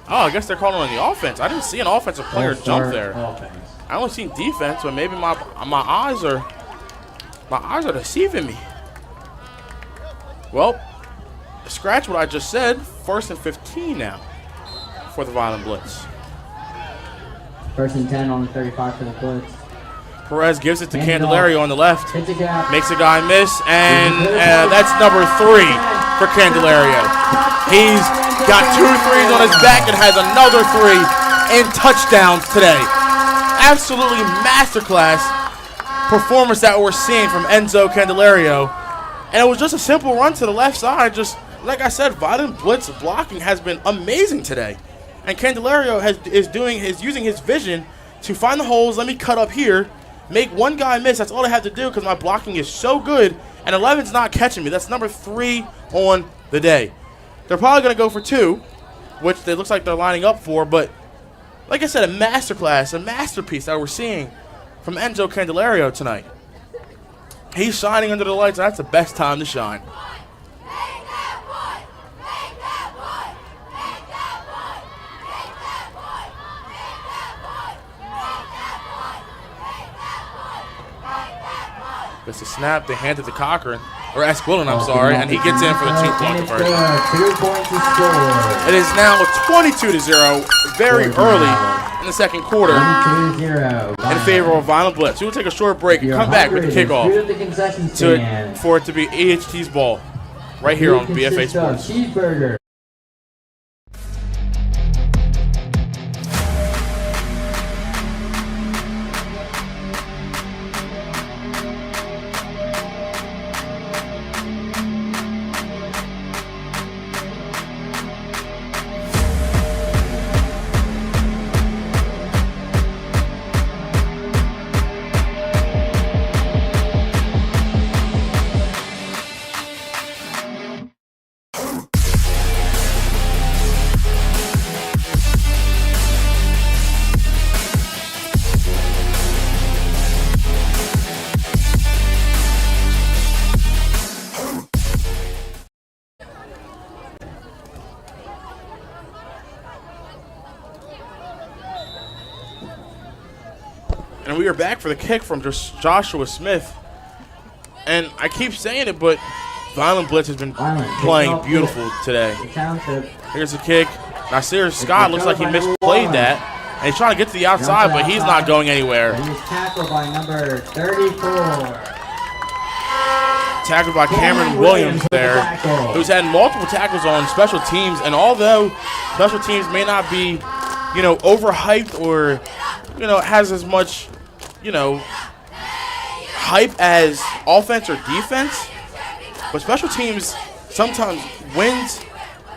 Oh, I guess they're calling on the offense. I didn't see an offensive player jump there. I only seen defense, but maybe my eyes are deceiving me. Well, scratch what I just said. 1st and 15 now for the Vineland Blitz. 1st and 10 on the 35 for the Blitz. Perez gives it to Candelario on the left. Hits a gap. Makes a guy miss, and that's number 3 for Candelario. He's got 2 threes on his back and has another 3 in touchdowns today. Absolutely masterclass performance that we're seeing from Enzo Candelario. And it was just a simple run to the left side. Just like I said, Vineland Blitz blocking has been amazing today. And Candelario is using his vision to find the holes. Let me cut up here, make one guy miss. That's all I have to do because my blocking is so good. And 11's not catching me. That's number 3 on the day. They're probably going to go for 2, which it looks like they're lining up for. But like I said, a masterclass, a masterpiece that we're seeing from Enzo Candelario tonight. He's shining under the lights. That's the best time to shine. It's a snap. They hand it to Cochran, or Esquillan, I'm sorry, and he gets in for the 2-point conversion. 2 points to score. It is now 22-0, very early in the second quarter, 22-0. in favor of Vineland Blitz. We will take a short break and come back with the kickoff for it to be EHT's ball right here on BFA Sports. Cheeseburger. And we are back for the kick from Joshua Smith. And I keep saying it, but Vineland Blitz has been playing beautiful today. Here's the kick. Nasir Scott looks like he misplayed that. And he's trying to get to the outside, but he's not going anywhere. He's tackled by number 34. Tackled by Cameron Williams there, who's had multiple tackles on special teams. And although special teams may not be, overhyped or, has as much, hype as offense or defense, but special teams sometimes wins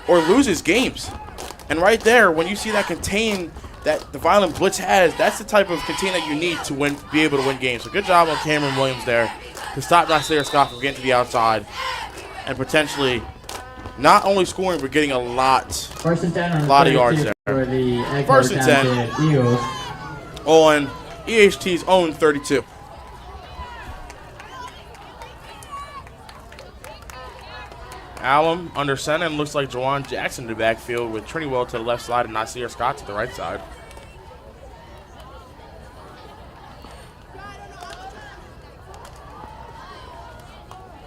or loses games. And right there, when you see that contain that the Vineland Blitz has, that's the type of contain that you need to be able to win games. So good job on Cameron Williams there to stop Nasir Scott from getting to the outside and potentially not only scoring but getting a lot of yards there. For the First and 10 Eagles on EHT's own 32. Allen under center, and looks like Jawan Jackson in the backfield with Trinywell to the left side and Nasir Scott to the right side.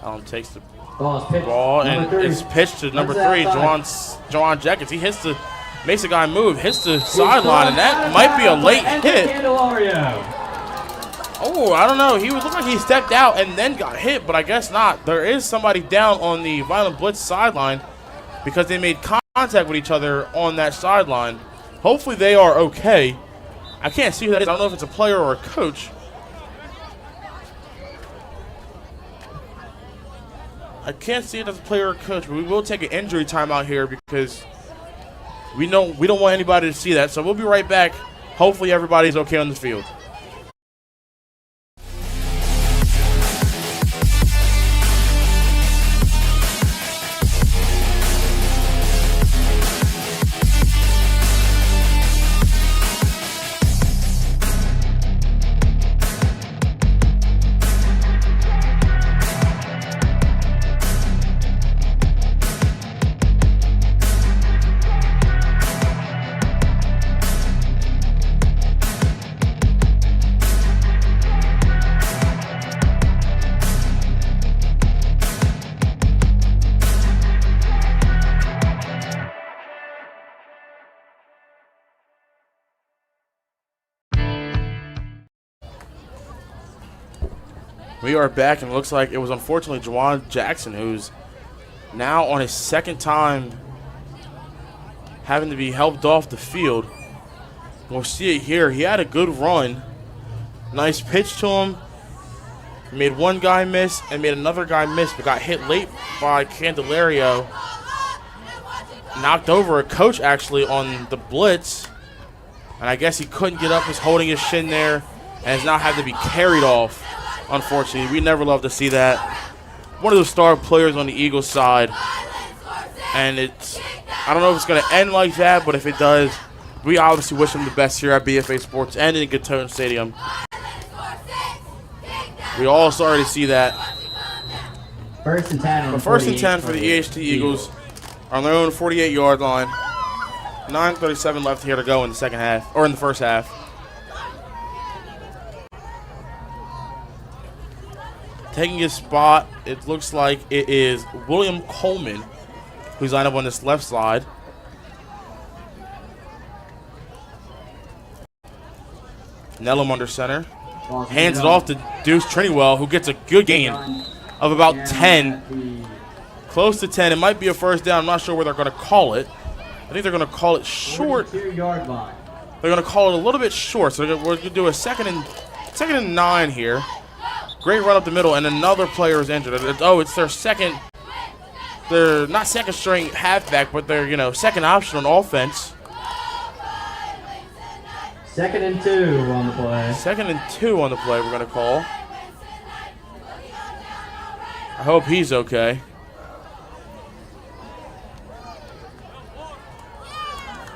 Allen takes the ball and it's pitched to number 3, Jawan Jackson. He makes the guy move, hits the sideline, and that might be a late hit. Oh, I don't know. He looked like he stepped out and then got hit, but I guess not. There is somebody down on the Vineland Blitz sideline because they made contact with each other on that sideline. Hopefully they are okay. I can't see who that is. I don't know if it's a player or a coach. I can't see it as a player or coach, but we will take an injury timeout here because we don't want anybody to see that. So we'll be right back. Hopefully everybody's okay on the field. We are back, and it looks like it was unfortunately Jawan Jackson who's now on his second time having to be helped off the field. We'll see it here. He had a good run. Nice pitch to him. Made one guy miss and made another guy miss, but got hit late by Candelario. Knocked over a coach, actually, on the blitz. And I guess he couldn't get up, was holding his shin there, and has now had to be carried off, unfortunately. We never love to see that. One of the star players on the Eagles side. And I don't know if it's going to end like that, but if it does, we obviously wish him the best here at BFA Sports and in Gittone Stadium. We all sorry to see that. First and 10 on But first and 10 for the EHT Eagles on their own 48-yard line. 9:37 left here to go in the second half, or in the first half. Taking his spot, it looks like it is William Coleman, who's lined up on this left side. Nellum under center. Hands it off to Deuce Trinywell, who gets a good gain of about 10. Close to 10. It might be a first down. I'm not sure where they're going to call it. I think they're going to call it short. 42-yard line. They're going to call it a little bit short. So we're going to do a second and 9 here. Great run up the middle, and another player is injured. Oh, it's their second. They're not second string halfback, but they're, second option on offense. 2nd and 2 on the play. 2nd and 2 on the play we're going to call. I hope he's okay.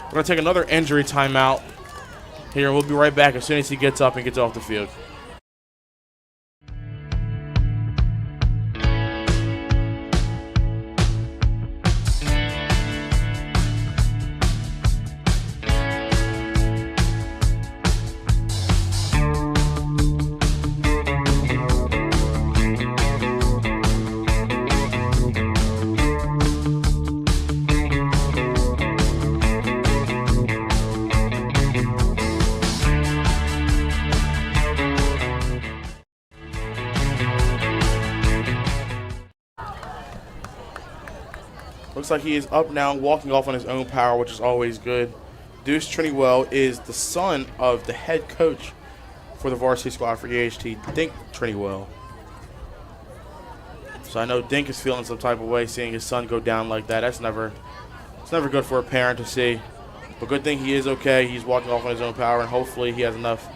We're going to take another injury timeout here. We'll be right back as soon as he gets up and gets off the field. Looks like he is up now, walking off on his own power, which is always good. Deuce Trinywell is the son of the head coach for the varsity squad for EHT, Dink Trinywell. So I know Dink is feeling some type of way seeing his son go down like that. It's never good for a parent to see. But good thing he is okay. He's walking off on his own power, and hopefully he has enough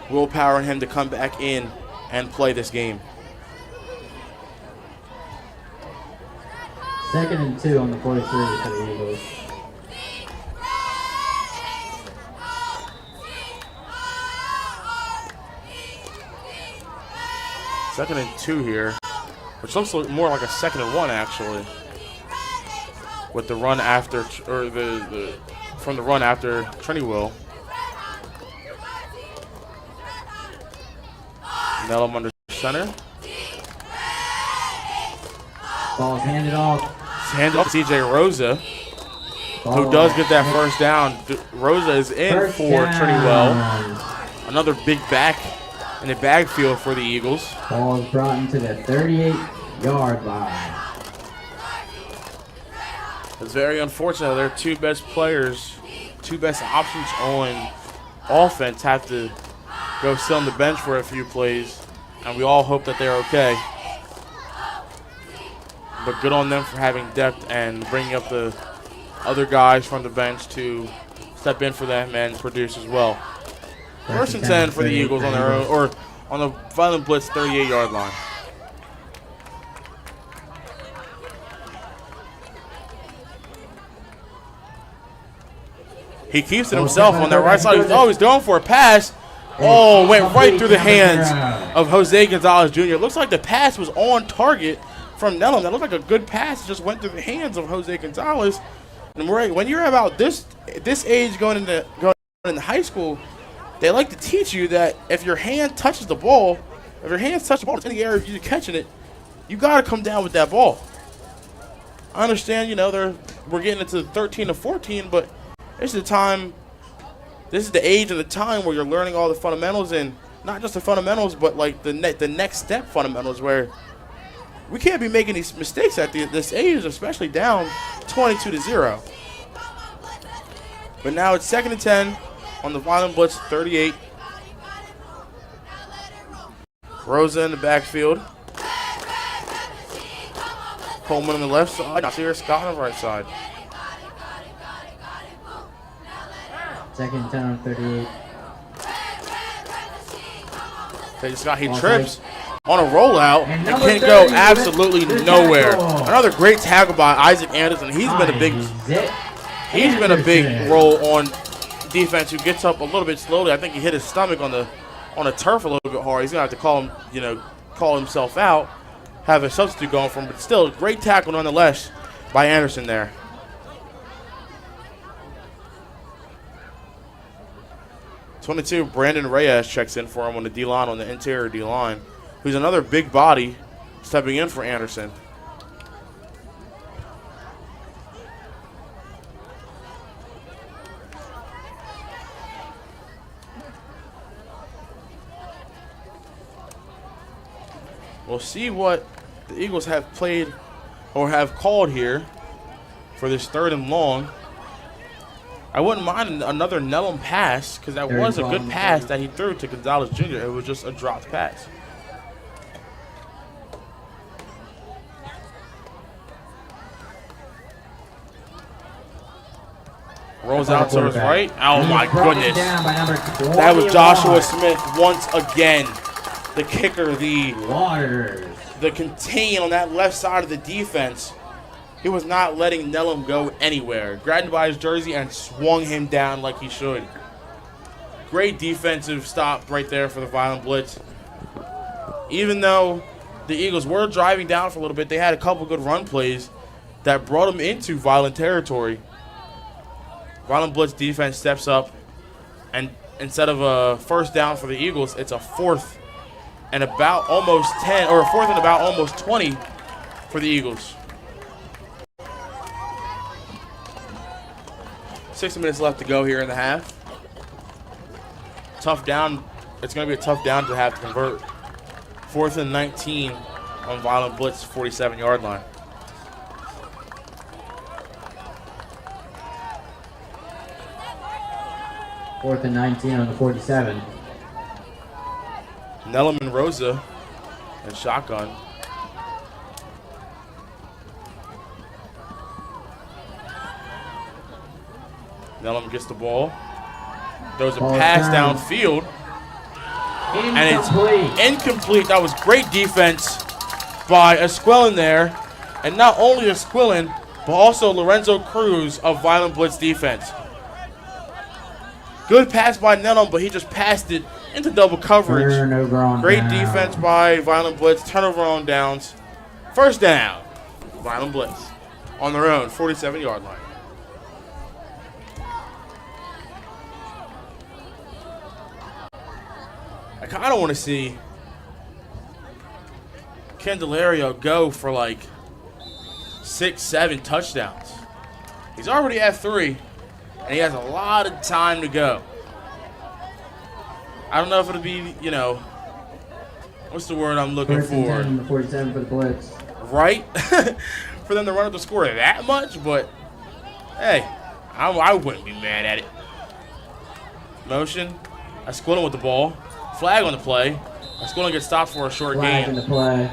willpower in him to come back in and play this game. 2nd and 2 on the 43 for the Eagles. Second and 2 here, which looks more like a 2nd and 1 actually. With the run after, or from the run after Trinywell. Nellum under center. Ball's handed off. Hands off to CJ Rosa, who does get that first down. Rosa is in First for down. Trinywell. Another big back in the backfield for the Eagles. Ball is brought into the 38-yard line. It's very unfortunate their two best players, two best options on offense have to go sit on the bench for a few plays, and we all hope that they're okay. But good on them for having depth and bringing up the other guys from the bench to step in for them and produce as well. First and 10 for the Eagles on their own, or on the Vineland Blitz 38-yard line. He keeps it himself on that right side. He's going for a pass. Oh, went right through the hands of Jose Gonzalez Jr. It looks like the pass was on target from Nellum. That looked like a good pass. It just went through the hands of Jose Gonzalez. And when you're about this age going into high school, they like to teach you that if your hand touches the ball, if your hands touch the ball, it's in the air, if you're catching it, you got to come down with that ball. I understand, we're getting into 13 to 14, but this is the age of the time where you're learning all the fundamentals, and not just the fundamentals, but like the next step fundamentals, where we can't be making these mistakes at this age, especially down 22-0. But now it's 2nd and 10 on the Vineland Blitz 38. Rosa in the backfield. Coleman on the left side. Nasir Scott on the right side. Second and 10 on 38. Scott, he trips on a rollout and can go absolutely nowhere. Another great tackle by Isaac Anderson. He's been a big role on defense, who gets up a little bit slowly. I think he hit his stomach on the turf a little bit hard. He's gonna have to call himself out, have a substitute going for him, but still great tackle nonetheless by Anderson there. #22, Brandon Reyes checks in for him on the D-line, on the interior D-line, who's another big body stepping in for Anderson. We'll see what the Eagles have played or have called here for this 3rd and long. I wouldn't mind another Nellum pass, because that was a good pass that he threw to Gonzalez Jr. It was just a dropped pass. Rolls out to his right. Oh my goodness. That was Joshua Smith once again. The kicker, the contain on that left side of the defense. He was not letting Nellum go anywhere. Grabbed him by his jersey and swung him down like he should. Great defensive stop right there for the Vineland Blitz. Even though the Eagles were driving down for a little bit, they had a couple good run plays that brought them into Vineland territory. Vineland Blitz defense steps up, and instead of a 1st down for the Eagles, it's a 4th and about almost 10, or a 4th and about almost 20 for the Eagles. 6 minutes left to go here in the half. Tough down. It's going to be a tough down to have to convert. 4th and 19 on Vineland Blitz, 47-yard line. Fourth and 19 on the 47. Nellum and Rosa and shotgun. Nellum gets the ball. Throws a pass downfield. And it's incomplete. That was great defense by Esquilin there. And not only Esquilin, but also Lorenzo Cruz of Vineland Blitz defense. Good pass by Nellum, but he just passed it into double coverage. Great defense by Vineland Blitz. Turnover on downs. 1st down. Vineland Blitz on their own 47-yard line. I kind of want to see Candelario go for like 6, 7 touchdowns. He's already at 3, and he has a lot of time to go. I don't know if it'll be, what's the word I'm looking for? 47 for the Blitz. Right? For them to run up the score that much, but hey, I wouldn't be mad at it. Motion. Esquilin with the ball. Flag on the play. Esquilin gets stopped for a short Flag gain. in the play.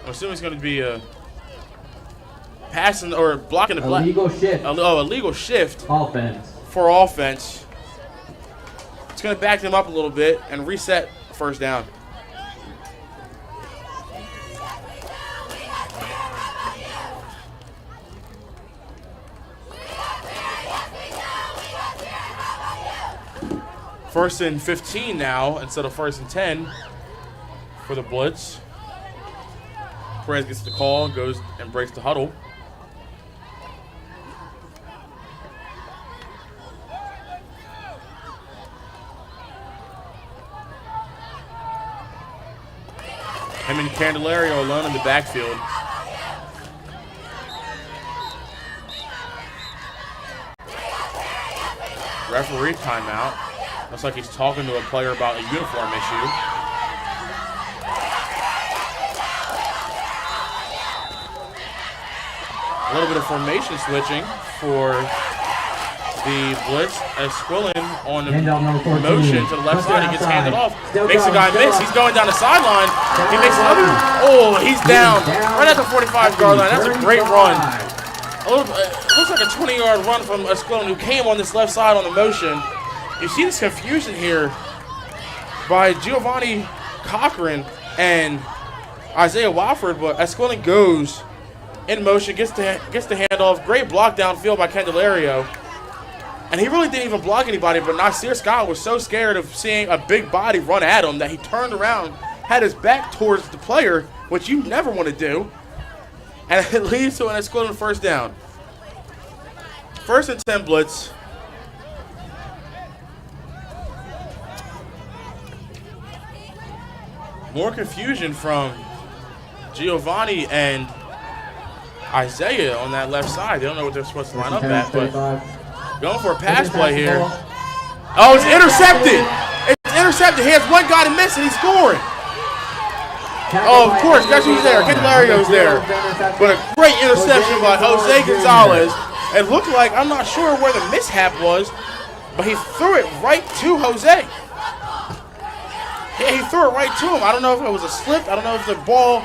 I'm assuming it's going to be a passing or blocking the illegal shift. Illegal shift. Offense. For offense. It's going to back them up a little bit and reset 1st down. First and 15 now instead of 1st and 10 for the Blitz. Perez gets the call, goes and breaks the huddle. Him and Candelario alone in the backfield. Referee timeout. Looks like he's talking to a player about a uniform issue. A little bit of formation switching for the blitz as Squillen on the Handoff number 14. motion to the left side. He gets handed off. Makes the Still guy miss. He's going down the sideline. He makes another. Oh, he's down right at the 45-yard line. That's a great run. It looks like a 20-yard run from Squillen, who came on this left side on the motion. You see this confusion here by Giovanni Cochran and Isaiah Wofford, but Esquilin goes in motion, gets the handoff. Great block downfield by Candelario. And he really didn't even block anybody, but Nasir Scott was so scared of seeing a big body run at him that he turned around, had his back towards the player, which you never want to do. And it leads to an Esquilin first down. 1st and 10 blitz. More confusion from Giovanni and Isaiah on that left side. They don't know what they're supposed to line up at, but going for a pass play here. Oh, it's intercepted. It's intercepted. He has one guy to miss, and he's scoring. Oh, of course. Guess who's there? Candelario's there. But a great interception by Jose Gonzalez. It looked like, I'm not sure where the mishap was, but he threw it right to Jose. Yeah, he threw it right to him. I don't know if it was a slip. I don't know if the ball,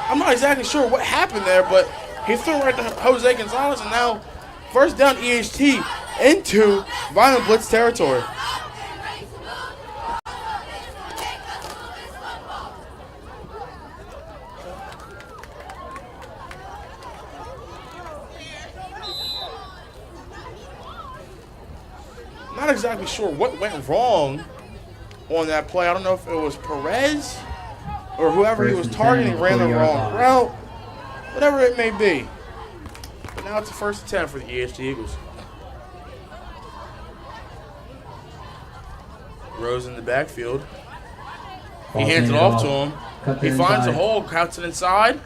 I'm not exactly sure what happened there, but he threw it right to Jose Gonzalez, and now first down EHT into Vineland Blitz territory. Not exactly sure what went wrong on that play. I don't know if it was Perez or whoever he was targeting ran the wrong route, whatever it may be. But now it's a 1st and 10 for the EHT Eagles. Rose in the backfield. He hands it off to him. He finds a hole, counts it inside.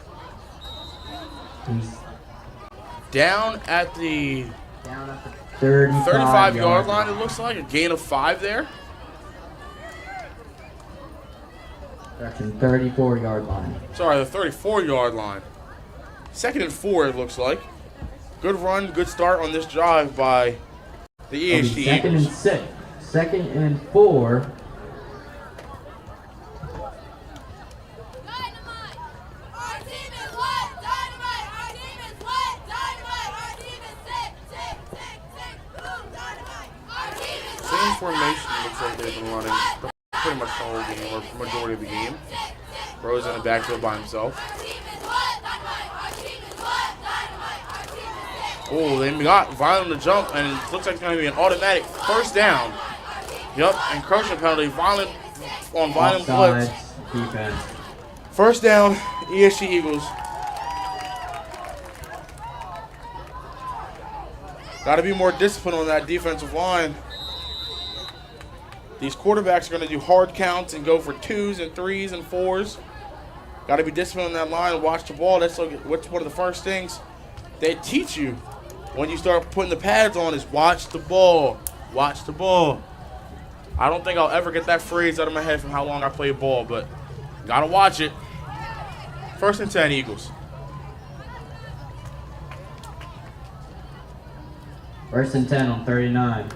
Down at the 35-yard line, it looks like. A gain of 5 there. That's in 34-yard line. Sorry, the 34-yard line. 2nd and 4, it looks like. Good run, good start on this drive by the EHT Eagles. 2nd and 6. 2nd and 4. Same formation looks like they've been running pretty much the whole game, or majority of the game. Rose in the backfield by himself. Oh, they got Vineland to jump, and it looks like it's going to be an automatic first down. Yep, encroachment penalty. Vineland on Vineland Blitz. Defense. First down, EHT Eagles. Got to be more disciplined on that defensive line. These quarterbacks are going to do hard counts and go for 2s and 3s and 4s. Got to be disciplined on that line and watch the ball. That's what's one of the first things they teach you when you start putting the pads on is watch the ball. Watch the ball. I don't think I'll ever get that phrase out of my head from how long I play ball, but got to watch it. 1st and 10 Eagles. 1st and 10 on 39.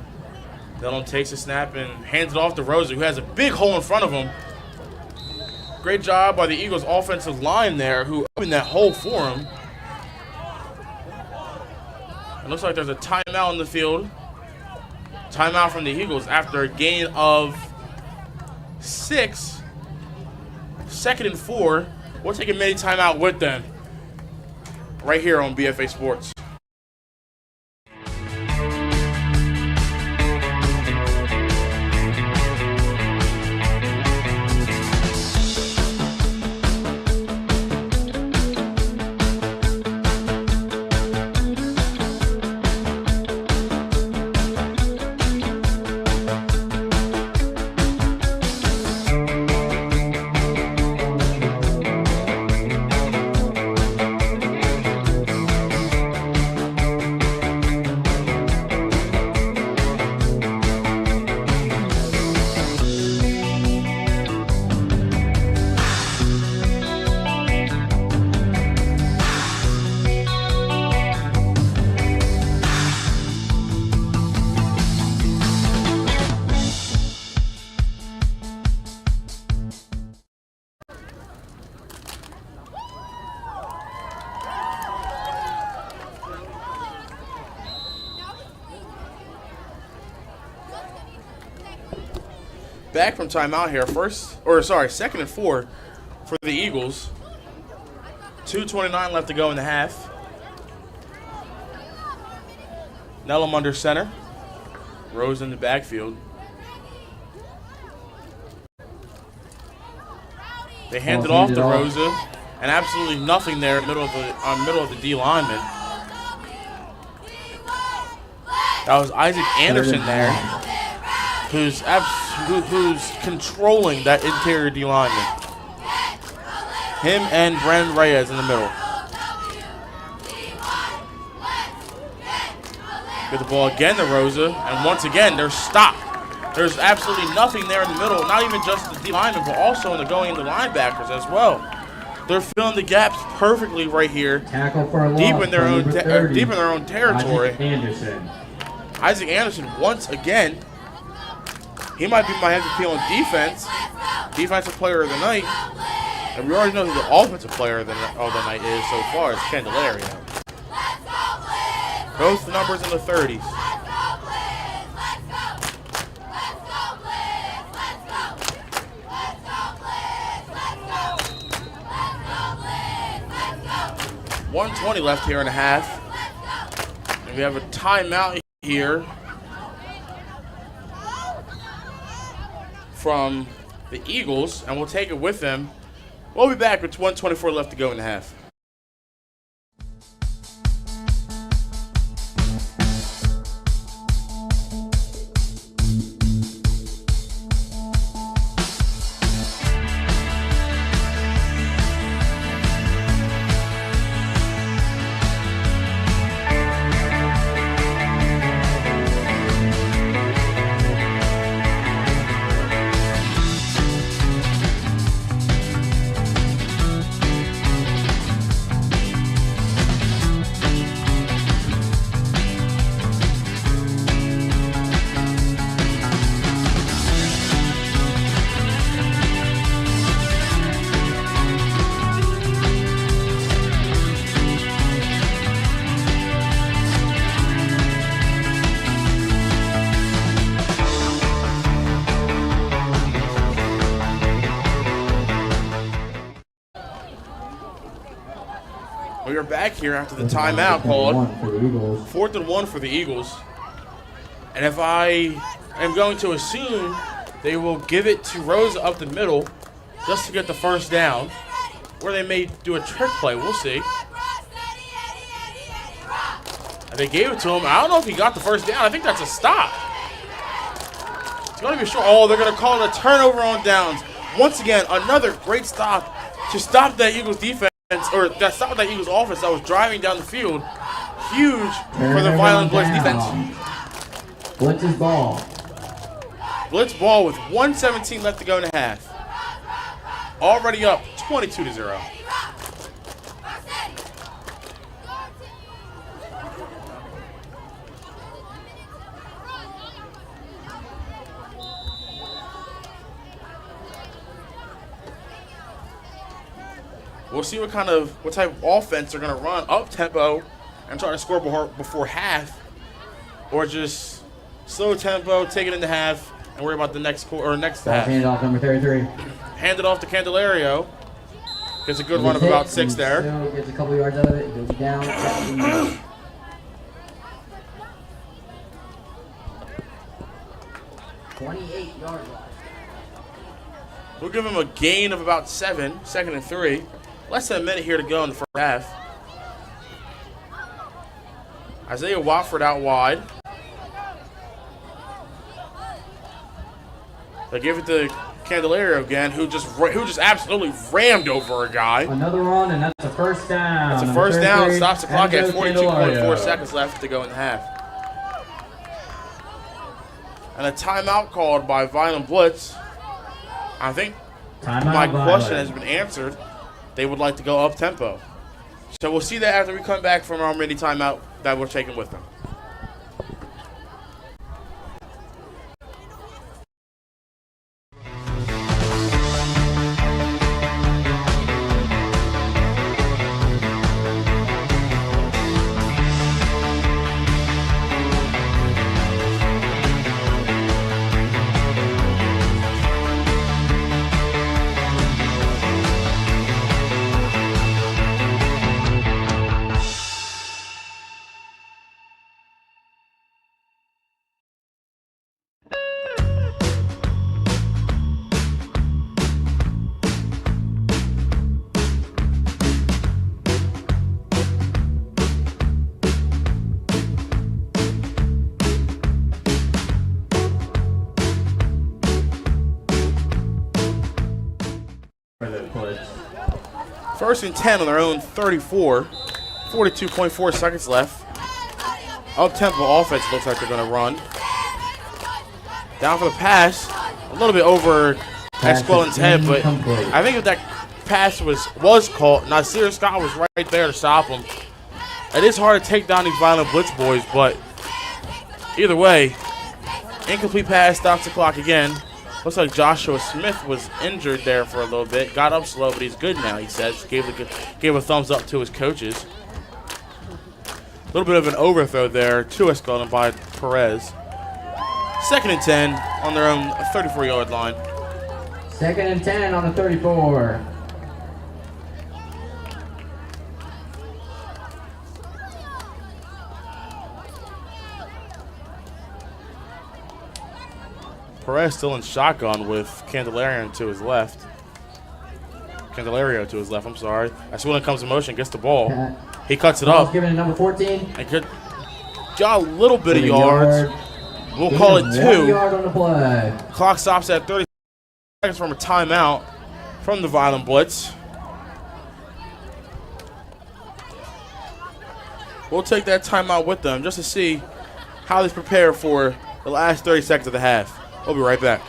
Dillon takes a snap and hands it off to Rosa, who has a big hole in front of him. Great job by the Eagles' offensive line there, who opened that hole for him. It looks like there's a timeout in the field. Timeout from the Eagles after a gain of 6. 2nd and 4. We'll take a mini timeout with them right here on BFA Sports. back from timeout here. Second and 4 for the Eagles. 2:29 left to go in the half. Nellum under center. Rose in the backfield. They hand it off to Rosa, and absolutely nothing there in the middle of the D lineman. That was Isaac Anderson there, who's controlling that interior D lineman. Him and Brandon Reyes in the middle. Get the ball again to Rosa, and once again they're stopped. There's absolutely nothing there in the middle, not even just the D lineman, but also in the going into linebackers as well. They're filling the gaps perfectly right here, Tackle for a loss. deep in their own territory. Isaac Anderson. Isaac Anderson once again. He might be my MVP on defense, defensive player of the night, and we already know who the offensive player of the night is so far. It's Candelario. Both numbers in the 30s. $1:20 left here in the half. And we have a timeout here from the Eagles, and we'll take it with them. We'll be back with 1:24 left to go in the half. We are back here after the timeout called. 4th and 1 for the Eagles. And if I am going to assume they will give it to Rosa up the middle just to get the first down, or they may do a trick play. We'll see. And they gave it to him. I don't know if he got the first down. I think that's a stop. It's going to be short. Oh, they're going to call it a turnover on downs. Once again, another great stop to stop that Eagles defense. Or that stopped that Eagles offense that was driving down the field. Huge for the Vineland Blitz defense. Blitz's ball. Blitz ball with 1:17 left to go in the half. Already up 22-0. We'll see what type of offense they're going to run up tempo and try to score before half, or just slow tempo, take it into half, and worry about the next half. Hand off number 33. Hand it off to Candelario. Gets a good run of about 6 there. Still gets a couple yards out of it. Goes down. 28 yards. We'll give him a gain of about 7, 2nd and 3. Less than a minute here to go in the first half. Isaiah Watford out wide. They give it to Candelario again, who just absolutely rammed over a guy. Another run, and that's a first down. That's a first down. Stops the clock at 42.4 seconds left to go in the half. And a timeout called by Vineland Blitz. I think my question has been answered. They would like to go up tempo. So we'll see that after we come back from our mini timeout that we're taking with them. for the Blitz. 1st and 10 on their own 34. 42.4 seconds left. Up-tempo offense looks like they're going to run. Down for the pass. A little bit over Esquelin's head, but I think if that pass was caught, Nasir Scott was right there to stop him. It is hard to take down these Vineland Blitz boys, but either way, incomplete pass, stops the clock again. Looks like Joshua Smith was injured there for a little bit. Got up slow, but he's good now, he says. Gave a thumbs up to his coaches. A little bit of an overthrow there to Esquelin by Perez. 2nd and 10 on their own 34-yard line. 2nd and 10 on the 34. Perez still in shotgun with Candelario to his left. I'm sorry. Esquelin comes in motion, gets the ball. He cuts it up. Given to number 14. And got a little bit of yards. We'll call it 2. 1 yard on the play. Clock stops at 30 seconds from a timeout from the Vineland Blitz. We'll take that timeout with them just to see how they prepare for the last 30 seconds of the half. We'll be right back.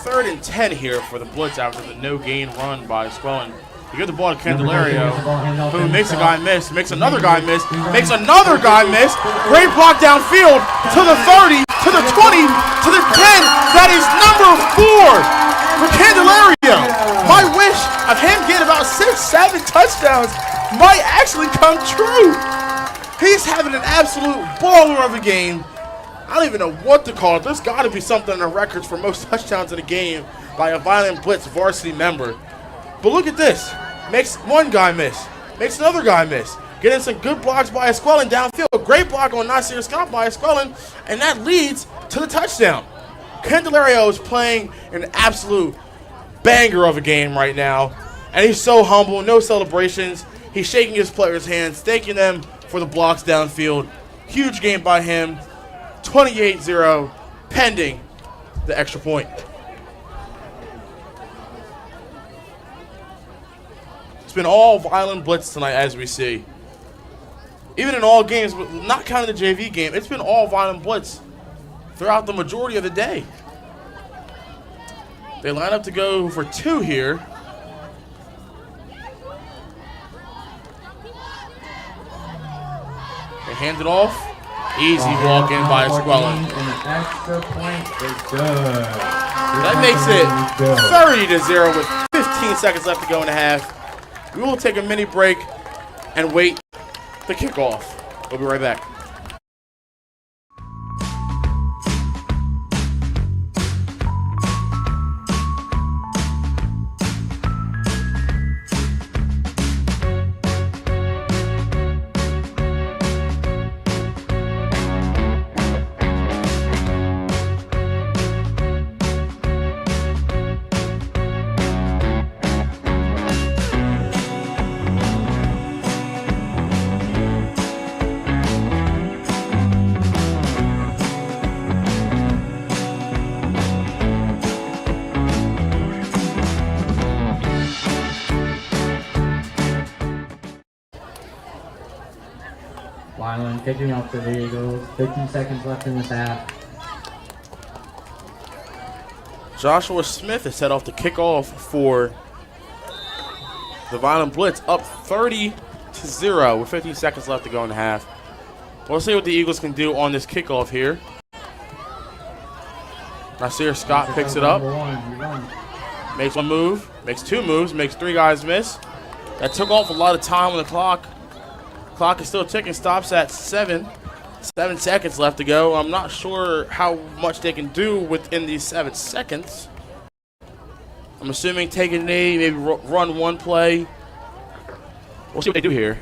Third and 10 here for the Blitz after the no-gain run by Esquelin. You get the ball to Candelario, who makes a guy miss, makes another guy miss, makes another guy miss. Great block downfield to the 30, to the 20, to the 10. That is number 4 for Candelario. My wish of him getting about 6-7 touchdowns might actually come true. He's having an absolute baller of a game. I don't even know what to call it. There's got to be something in the records for most touchdowns in a game by a Vineland Blitz varsity member. But look at this. Makes one guy miss. Makes another guy miss. Getting some good blocks by Esquelin downfield. Great block on Nasir Scott by Esquelin. And that leads to the touchdown. Candelario is playing an absolute banger of a game right now. And he's so humble. No celebrations. He's shaking his players' hands, thanking them for the blocks downfield. Huge game by him. 28-0, pending the extra point. It's been all Vineland Blitz tonight, as we see. Even in all games, not counting the JV game, it's been all Vineland Blitz throughout the majority of the day. They line up to go for 2 here. They hand it off. Easy walk in by Esquelin. And the extra point is good. That makes it 30-0 with 15 seconds left to go in the half. We will take a mini break and wait the kickoff. We'll be right back. Vineland kicking off to the Eagles. 15 seconds left in this half. Joshua Smith is set off to kick off for the Vineland Blitz, up 30-0 with 15 seconds left to go in the half. We'll see what the Eagles can do on this kickoff here. Nasir Scott picks it up. Number 1, you run. Makes one move, makes two moves, makes three guys miss. That took off a lot of time on the clock. Clock is still ticking, stops at 7. 7 seconds left to go. I'm not sure how much they can do within these 7 seconds. I'm assuming take a knee, maybe run one play. We'll see what they do here.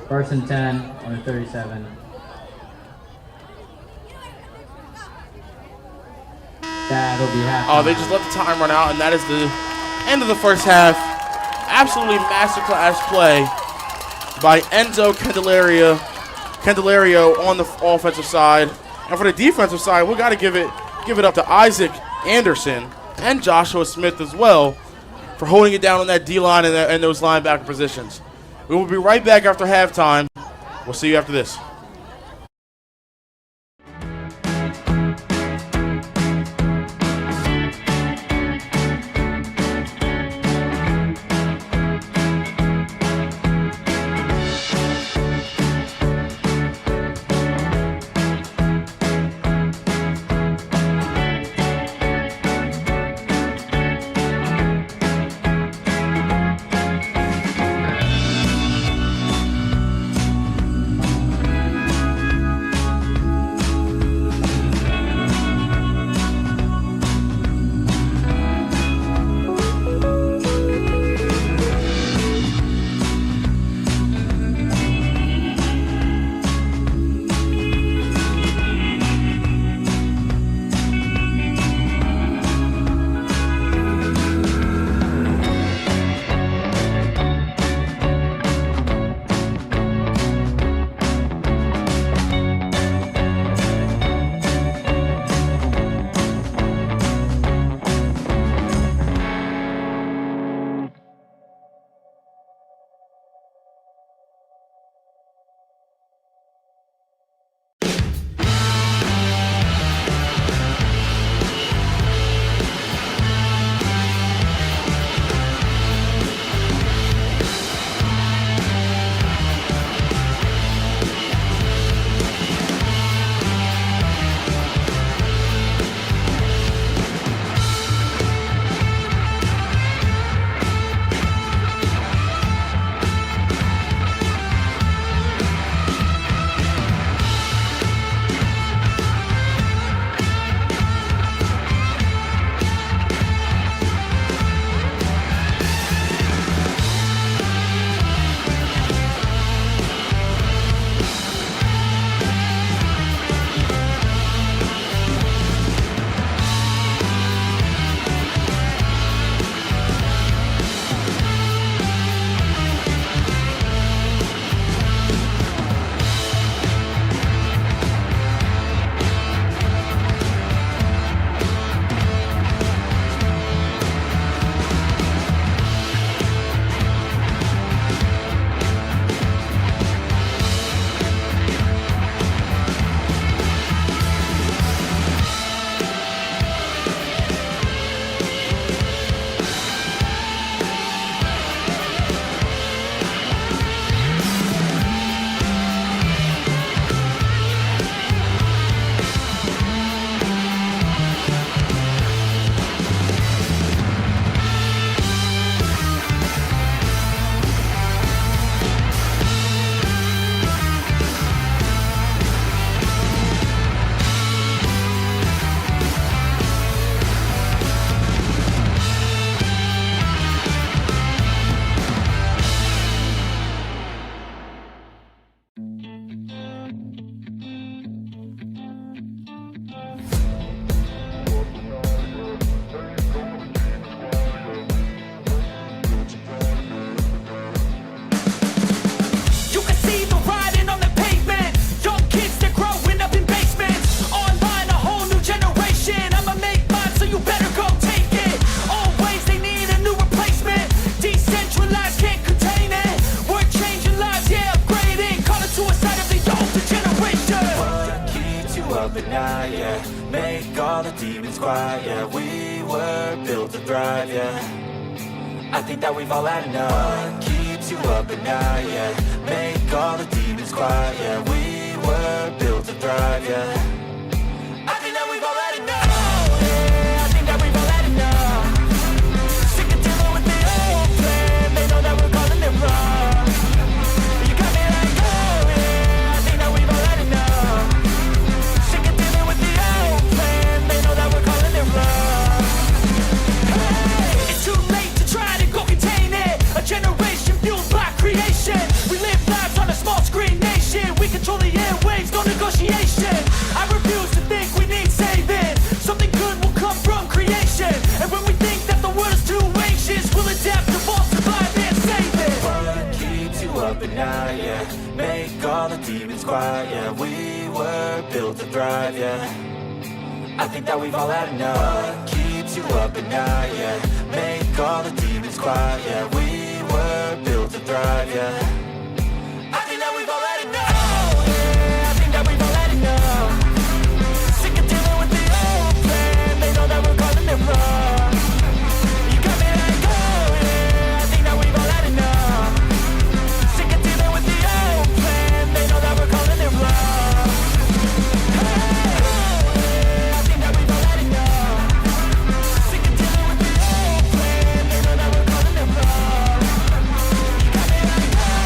First and 10 on the 37. That'll be half. Oh, they just let the time run out, and that is the end of the first half. Absolutely masterclass play by Enzo Candelario on the offensive side. And for the defensive side, we got to give it up to Isaac Anderson and Joshua Smith as well for holding it down on that D-line and those linebacker positions. We will be right back after halftime. We'll see you after this. quiet, yeah, we were built to thrive, yeah. I think that we've all had enough. What keeps keeps you up at night, yeah. Make all the demons quiet, yeah. We were built to thrive, yeah. I think that we've all had enough, yeah. I think that we've all had enough. Sick of dealing with the old plan. They know that we're calling it wrong. You got me like, oh yeah. I think that we've all had enough. Sick of dealing with the old plan. They know that we're calling it wrong. Hey, it's too late to try to go contain it. A generation fueled by creation. We live lives on a small screen nation. We control the airwaves, no negotiation. I refuse to think we need saving. Something good will come from creation. And when we think that the world is too anxious, we'll adapt, evolve, survive, and save it. What keeps you up at night, yeah. Make all the demons quiet, yeah. We were built to thrive, yeah. I think that we've all had enough. What keeps you up at night, yeah. Make all the demons quiet, yeah. We were built to thrive, yeah. I think that we've all had enough, yeah. I think that we've all had enough. Sick of dealing with the old plan. They know that we're calling it wrong. You got me like, oh yeah. I think that we've all had enough. Sick of dealing with the old plan. They know that we're calling it wrong. Hey, oh yeah. I think that we've all had enough. Sick of dealing with the old plan. They know that we're calling it wrong. You got me like, oh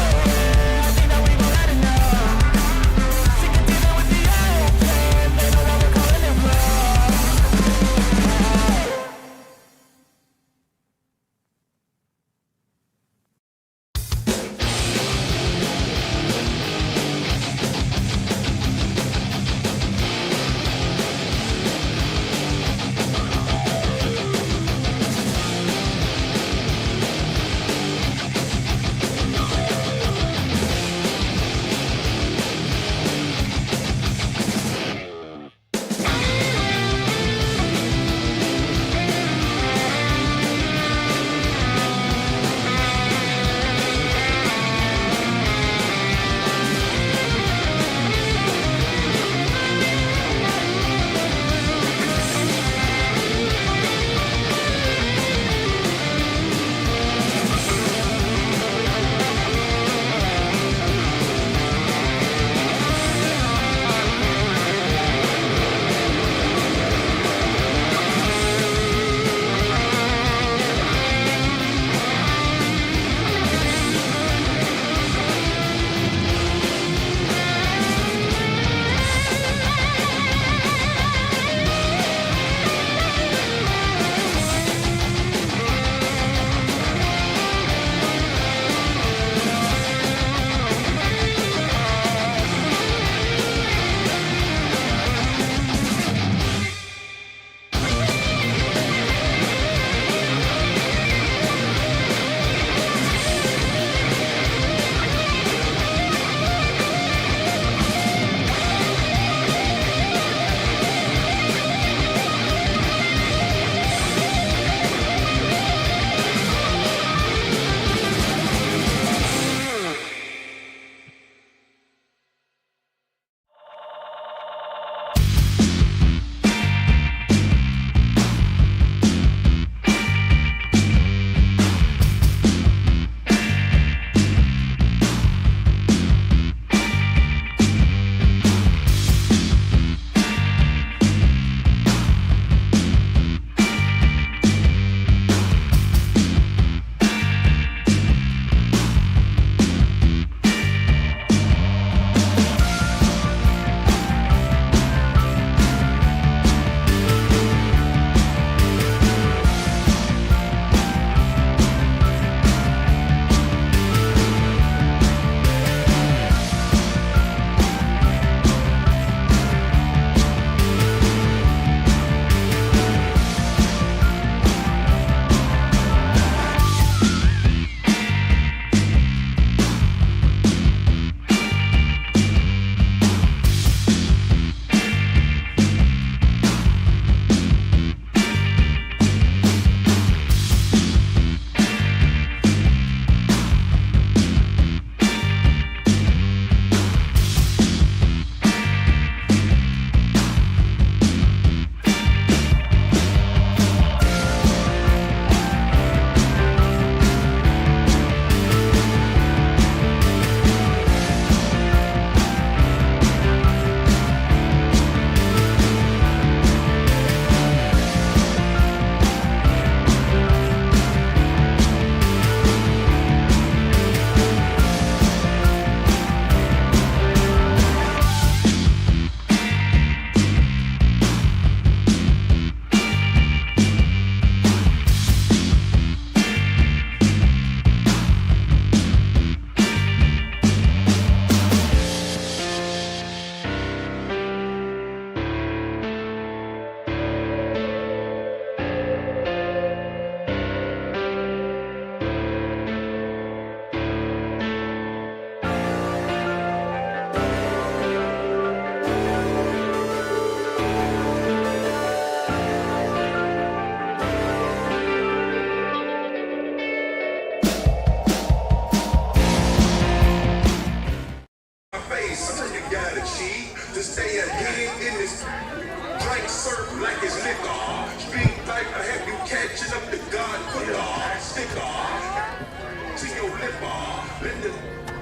Flipball. Let the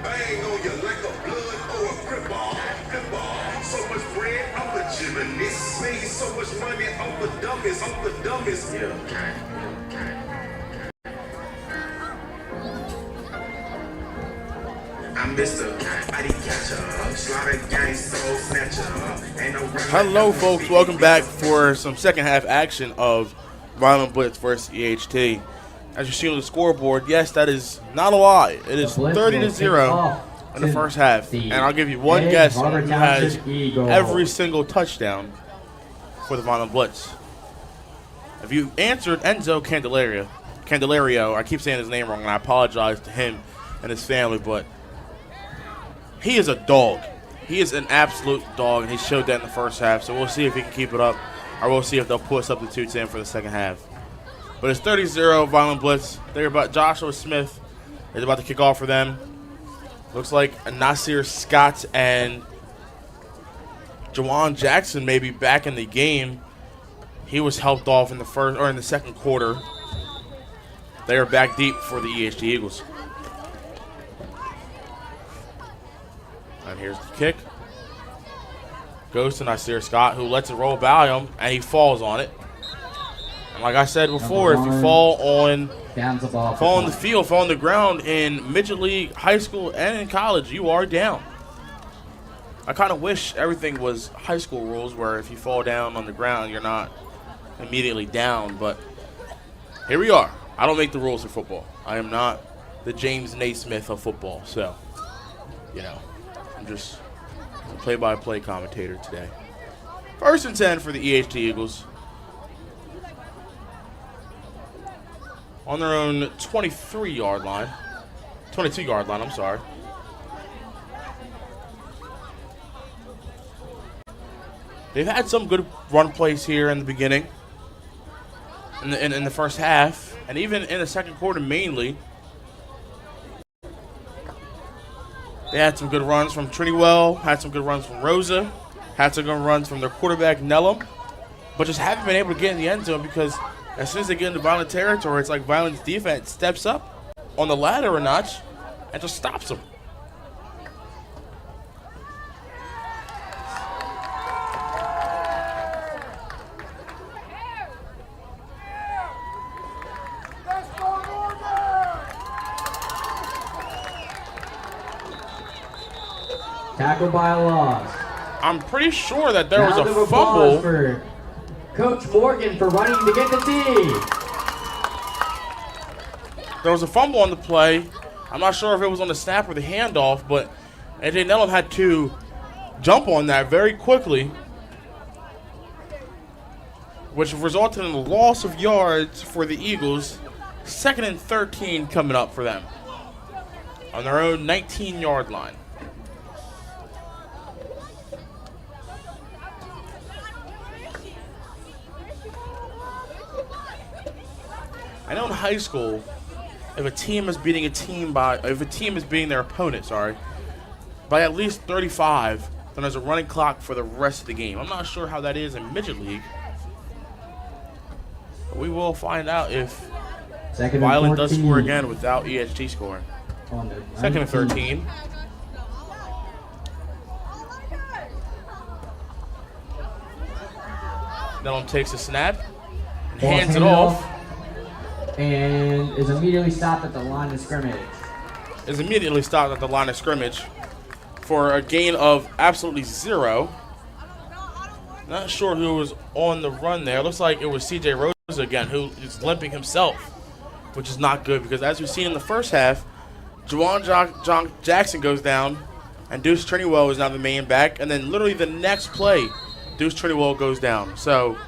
bang on you like a blood or a gripball. Flipball. So much bread, I'm a gymnast. Making so much money off the dummies, Yeah, okay. I'm Mr. Body Catcher, slaughter gang soul snatcher. Ain't no Hello, folks. Welcome back for some second half action of Vineland Blitz versus EHT. As you see on the scoreboard, yes, that is not a lie. It is 30-0 in the first half. And I'll give you one guess on who has every single touchdown for the Vineland Blitz. If you answered Enzo Candelario, I keep saying his name wrong, and I apologize to him and his family, but he is a dog. He is an absolute dog, and he showed that in the first half. So we'll see if he can keep it up, or we'll see if they'll pull substitutes in for the second half. But it's 30-0 Vineland Blitz. They're about Joshua Smith is about to kick off for them. Looks like Nasir Scott and Jawan Jackson may be back in the game. He was helped off in the second quarter. They are back deep for the EHT Eagles. And here's the kick. Goes to Nasir Scott, who lets it roll by him, and he falls on it. And like I said before, if you fall on the field, fall on the ground in midget league, high school, and in college, you are down. I kind of wish everything was high school rules where if you fall down on the ground, you're not immediately down. But here we are. I don't make the rules for football. I am not the James Naismith of football. So, I'm just a play-by-play commentator today. 1st and 10 for the EHT Eagles. On their own 22-yard line, I'm sorry. They've had some good run plays here in the beginning, in the first half, and even in the second quarter mainly. They had some good runs from Trinidwell, had some good runs from Rosa, had some good runs from their quarterback, Nellum, but just haven't been able to get in the end zone because as soon as they get into Vineland territory, it's like Vineland's defense steps up on the ladder a notch and just stops them. Tackle by a loss. I'm pretty sure that there was a fumble. For Coach Morgan for running to get the tee. There was a fumble on the play. I'm not sure if it was on the snap or the handoff, but AJ Nellum had to jump on that very quickly, which resulted in a loss of yards for the Eagles. 2nd and 13 coming up for them on their own 19-yard line. I know in high school, if a team is beating their opponent, by at least 35, then there's a running clock for the rest of the game. I'm not sure how that is in midget league. But we will find out if Vineland does score again without EHT scoring. 2nd and 13. Nellum takes a snap and hands it off. And is immediately stopped at the line of scrimmage. For a gain of absolutely 0. Not sure who was on the run there. Looks like it was CJ Rosa again, who is limping himself, which is not good because as we've seen in the first half, Jawan Jackson goes down, and Deuce Trinidwell is now the main back, and then literally the next play, Deuce Trinidwell goes down. So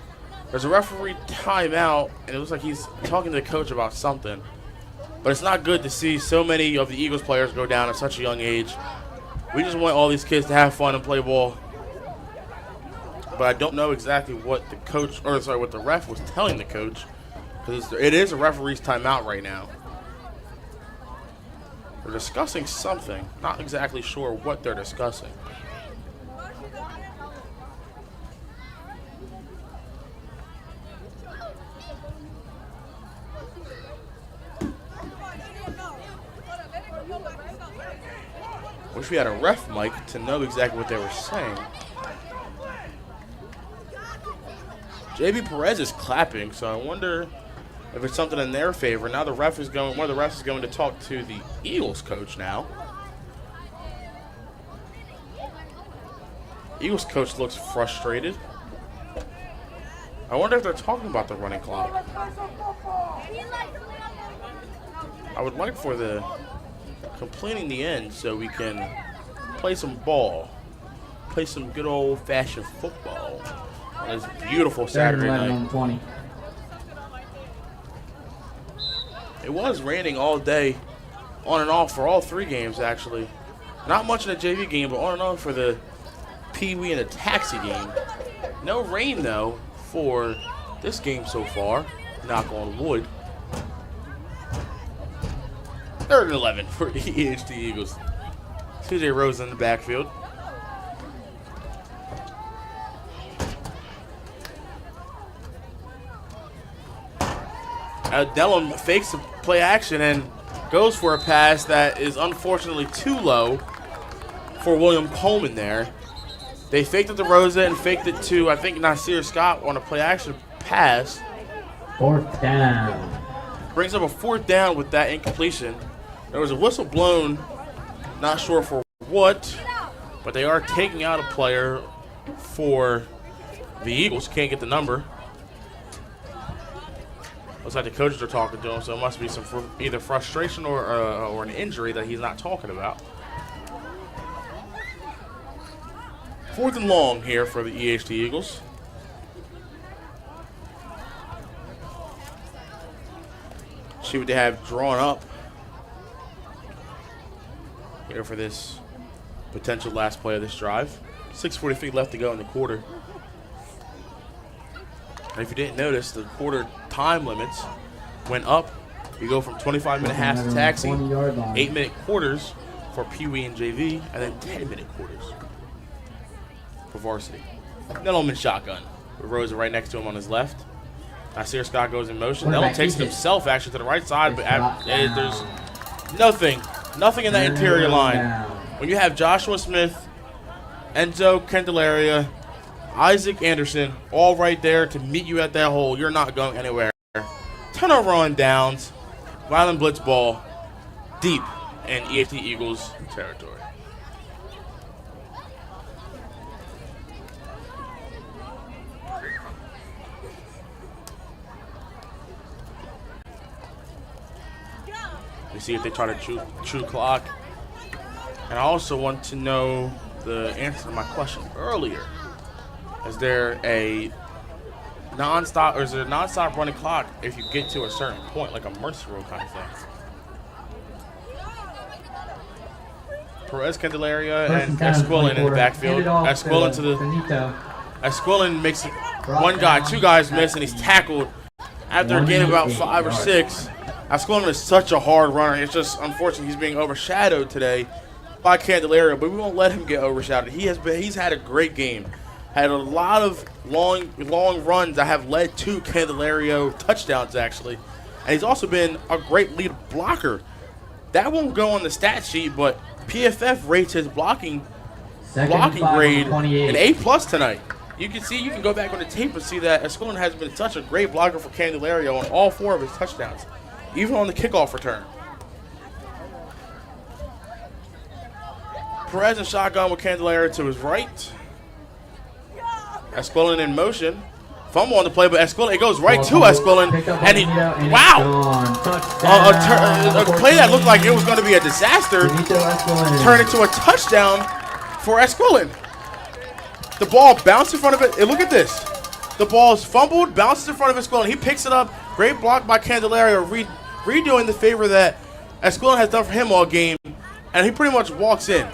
there's a referee timeout, and it looks like he's talking to the coach about something. But it's not good to see so many of the Eagles players go down at such a young age. We just want all these kids to have fun and play ball. But I don't know exactly what what the ref was telling the coach, because it is a referee's timeout right now. They're discussing something. Not exactly sure what they're discussing. Wish we had a ref mic to know exactly what they were saying. JB Perez is clapping, so I wonder if it's something in their favor. Now the ref is going. One of the refs is going to talk to the Eagles coach now. Eagles coach looks frustrated. I wonder if they're talking about the running clock. I would like for the completing the end so we can play some ball. Play some good old-fashioned football on this beautiful Saturday night. 20. It was raining all day, on and off for all 3 games, actually. Not much in the JV game, but on and off for the Pee Wee and the Taxi game. No rain, though, for this game so far. Knock on wood. 3rd and 11 for the EHT Eagles. CJ Rose in the backfield. Dellum fakes the play action and goes for a pass that is unfortunately too low for William Coleman there. They faked it to Rosa and faked it to, I think, Nasir Scott on a play action pass. 4th down. Brings up a 4th down with that incompletion. There was a whistle blown, not sure for what, but they are taking out a player for the Eagles. Can't get the number. Looks like the coaches are talking to him, so it must be some either frustration or an injury that he's not talking about. 4th and long here for the EHT Eagles. See what they have drawn up here for this potential last play of this drive. 6:43 left to go in the quarter. And if you didn't notice, the quarter time limits went up. You go from 25-minute halves to taxi, 8-minute quarters for Pee Wee and JV, and then 10-minute quarters for Varsity. Nettleman shotgun with Rosa right next to him on his left. Nasir Scott goes in motion. Nettleman takes it himself actually to the right side, but there's nothing in that interior line. When you have Joshua Smith, Enzo Candelaria, Isaac Anderson all right there to meet you at that hole, you're not going anywhere. Turnover on downs. Vineland Blitz ball deep in EHT Eagles territory. We see if they try to chew clock. And I also want to know the answer to my question earlier. Is there a non-stop, or is there a non-stop running clock if you get to a certain point, like a mercy rule kind of thing? Perez, Candelaria, and Esquilin in the backfield. Esquilin to the Esquilin makes two guys miss, and he's tackled after a gain of about 5 or 6. Esquilin is such a hard runner. It's just unfortunate he's being overshadowed today by Candelaria, but we won't let him get overshadowed. He's had a great game. Had a lot of long runs that have led to Candelario touchdowns, actually. And he's also been a great lead blocker. That won't go on the stat sheet, but PFF rates his blocking grade an A+ tonight. You can go back on the tape and see that Esquilin has been such a great blocker for Candelario on all 4 of his touchdowns, even on the kickoff return. Perez in shotgun with Candelaria to his right. Esquilin in motion. Fumble on the play, but Esquilin, it goes right to Esquilin. And he, wow! A play that looked like it was going to be a disaster turned into a touchdown for Esquilin. The ball bounced in front of it. And look at this. The ball's fumbled, bounces in front of Esquilin. He picks it up. Great block by Candelaria, redoing the favor that Esquilin has done for him all game. And he pretty much walks in.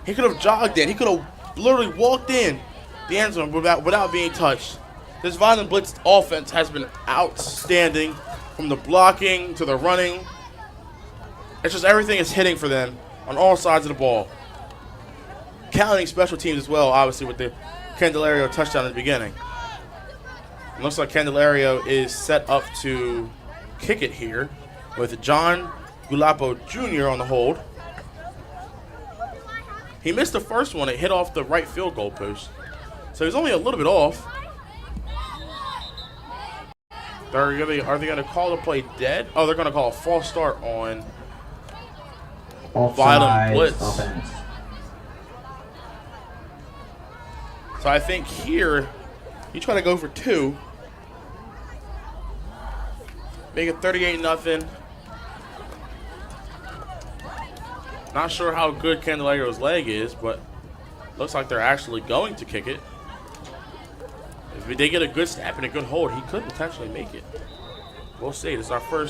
He could have jogged in. He could have literally walked in the end zone without being touched. This Vineland Blitz offense has been outstanding, from the blocking to the running. It's just everything is hitting for them on all sides of the ball. Counting special teams as well, obviously, with the Candelario touchdown in the beginning. It looks like Candelario is set up to kick it here with John Gulapo Jr. on the hold. He missed the first one. It hit off the right field goal post. So he's only a little bit off. Are they going to call the play dead? Oh, they're going to call a false start on Vineland Blitz. Offense. So I think here, you try to go for 2. Make it 38-0. Not sure how good Candelario's leg is, but looks like they're actually going to kick it. If they get a good snap and a good hold, he could potentially make it. We'll see. This is our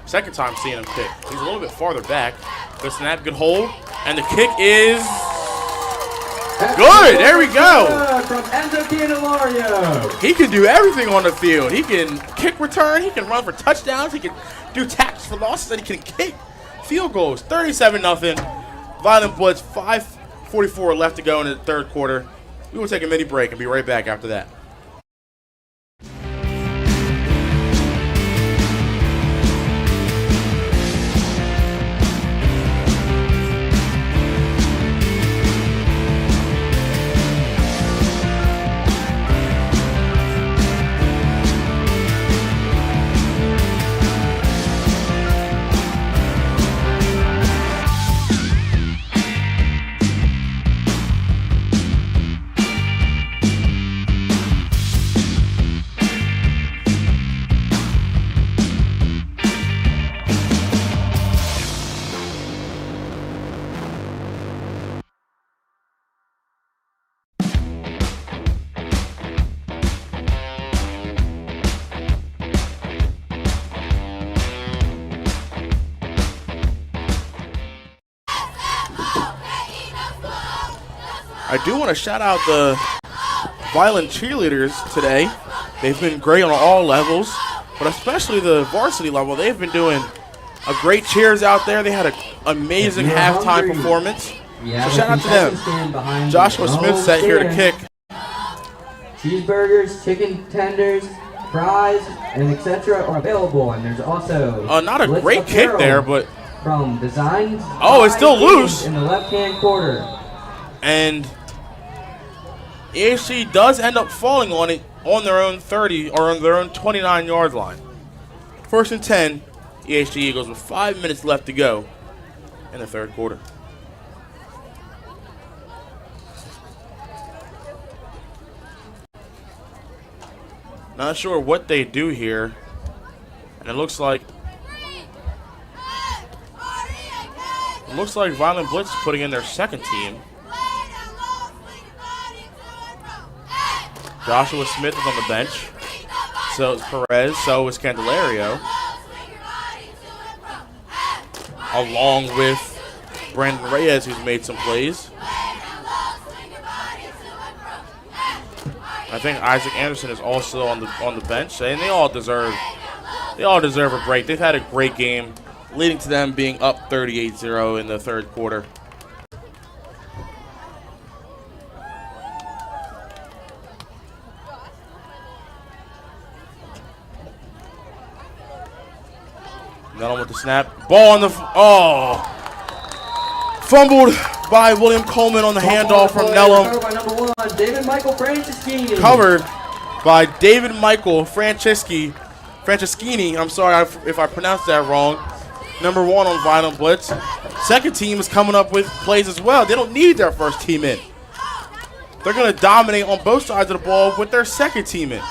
second time seeing him kick. He's a little bit farther back. Good snap, good hold, and the kick is good. There we go. From Enzo Candelario. He can do everything on the field. He can kick return. He can run for touchdowns. He can do tackles for losses, and he can kick field goals. 37-0. Vineland Blitz. 5:44 left to go in the third quarter. We will take a mini break and be right back after that. I do want to shout out the Vineland cheerleaders today. They've been great on all levels, but especially the varsity level. They've been doing a great cheers out there. They had an amazing halftime performance. So shout out to them. Joshua Smith sat here to kick. Cheeseburgers, chicken tenders, fries, and etc. are available, and there's also not a great kick there, but from Designs. Oh, it's still loose in the left-hand quarter. And EHT does end up falling on it on their own 30 or on their own 29-yard line. 1st and 10, EHT Eagles with 5 minutes left to go in the third quarter. Not sure what they do here, and it looks like Vineland Blitz is putting in their second team. Joshua Smith is on the bench. So is Perez. So is Candelario. Along with Brandon Reyes, who's made some plays. I think Isaac Anderson is also on the bench, and they all deserve a break. They've had a great game, leading to them being up 38-0 in the third quarter. Not on with the snap. Ball on the fumbled by William Coleman on the handoff from Nellum. Covered by number 1, David Michael Franceschini. Covered by David Michael Franceschini. I'm sorry if I pronounced that wrong. Number 1 on Vineland Blitz. Second team is coming up with plays as well. They don't need their first team in. They're going to dominate on both sides of the ball with their second team in.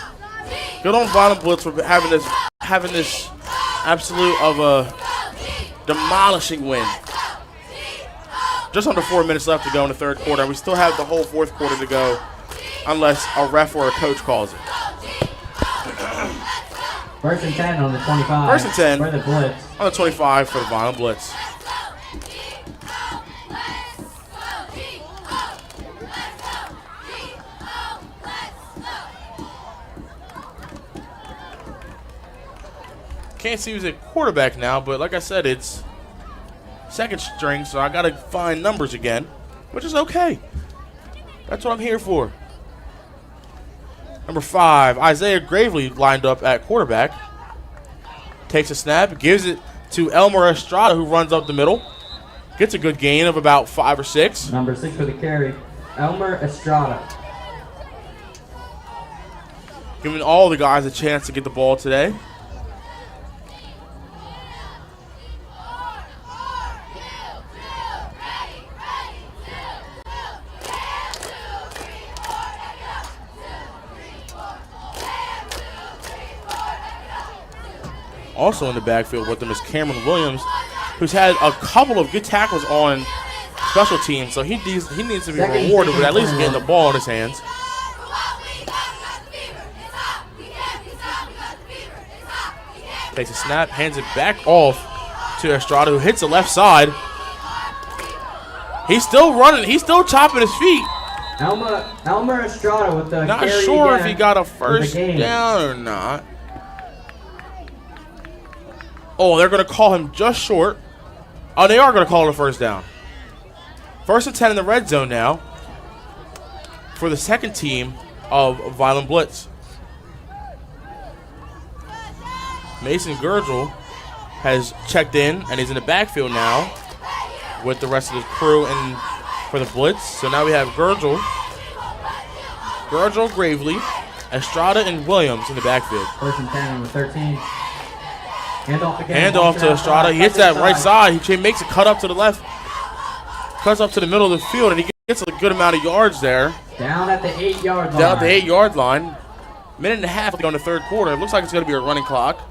Good on Vineland Blitz for having this absolute of a demolishing win. Just under 4 minutes left to go in the third quarter. We still have the whole fourth quarter to go unless a ref or a coach calls it. 1st and 10 on the 25. 1st and 10 for the Blitz. On the 25 for the Vineland Blitz. Can't see who's at quarterback now, but like I said, it's second string, so I got to find numbers again, which is okay. That's what I'm here for. Number 5, Isaiah Gravely lined up at quarterback. Takes a snap, gives it to Elmer Estrada, who runs up the middle. Gets a good gain of about 5 or 6. Number 6 for the carry, Elmer Estrada. Giving all the guys a chance to get the ball today. Also in the backfield with them is Cameron Williams, who's had a couple of good tackles on special teams, so he needs to be rewarded with at least getting the ball in his hands. Takes a snap, hands it back off to Estrada, who hits the left side. He's still running. He's still chopping his feet. Elmer Estrada with the Not carry sure again if he got a first gain. down or not. Oh, they're going to call him just short. Oh, they are going to call it a first down. 1st and 10 in the red zone now for the second team of Vineland Blitz. Mason Gurgel has checked in and is in the backfield now with the rest of his crew and for the Blitz. So now we have Gurgel, Gravely, Estrada, and Williams in the backfield. 1st and 10 on the 13. Handoff again. Handoff to Estrada. He hits that right side. He makes a cut up to the left. Cuts up to the middle of the field, and he gets a good amount of yards there. Down at the 8-yard line. Down at the 8-yard line. Minute and a half to go in the third quarter. It looks like it's going to be a running clock.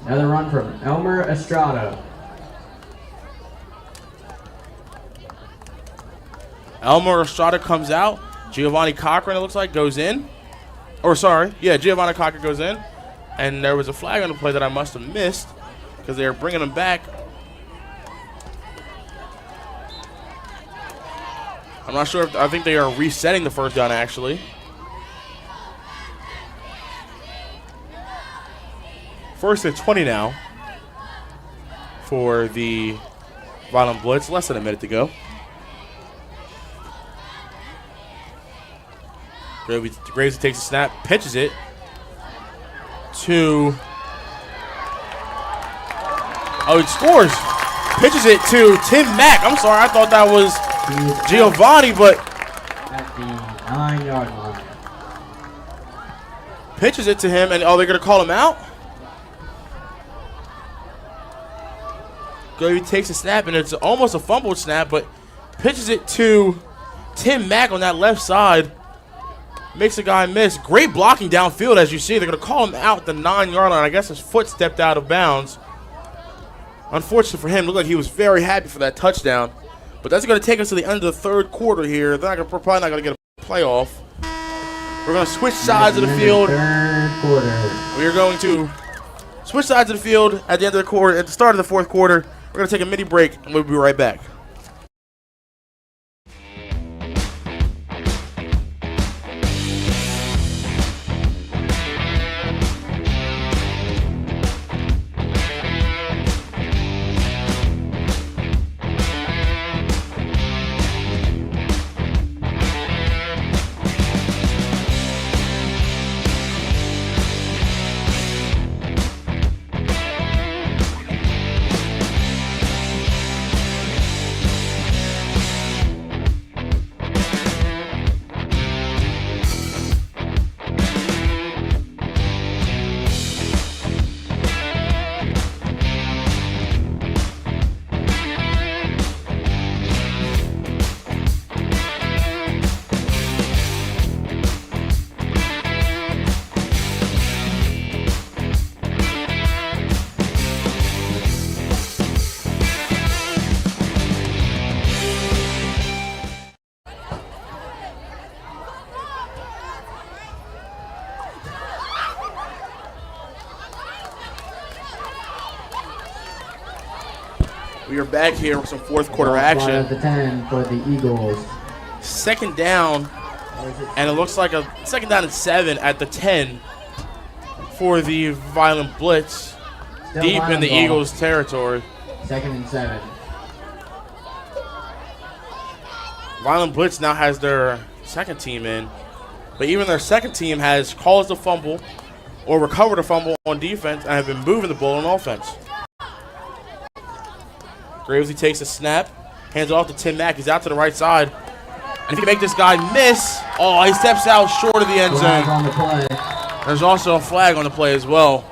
Another run from Elmer Estrada. Elmer Estrada comes out. Giovanni Cochran, it looks like, goes in. Giovanni Cochran goes in. And there was a flag on the play that I must have missed because they were bringing him back. I'm not sure I think they are resetting the first down, actually. 1st and 20 now for the Vineland Blitz. Less than a minute to go. Graves takes a snap, pitches it to... Oh, he scores. Pitches it to Tim Mack. I'm sorry, I thought that was Giovanni, but... At the 9-yard line. Pitches it to him, and they're going to call him out? Gravy takes a snap, and it's almost a fumbled snap, but pitches it to Tim Mack on that left side. Makes a guy miss. Great blocking downfield, as you see. They're going to call him out at the 9-yard line. I guess his foot stepped out of bounds. Unfortunately for him, looked like he was very happy for that touchdown. But that's going to take us to the end of the third quarter here. We're probably not going to get a playoff. We're going to switch sides of the field. Third quarter. We are going to switch sides of the field at the end of the quarter. At the start of the fourth quarter, we're going to take a mini break, and we'll be right back. We are back here with some fourth quarter action. At the 10 for the Eagles. Second down, and it looks like a second down and 7 at the 10 for the Vineland Blitz. Still deep in the ball. Eagles' territory. 2nd and 7. Vineland Blitz now has their second team in, but even their second team has caused a fumble or recovered a fumble on defense and have been moving the ball on offense. Gravesy takes a snap, Hands it off to Tim Mack. He's out to the right side. And if you make this guy miss, oh, he steps out short of the end Flag zone. on the play. There's also a flag on the play as well.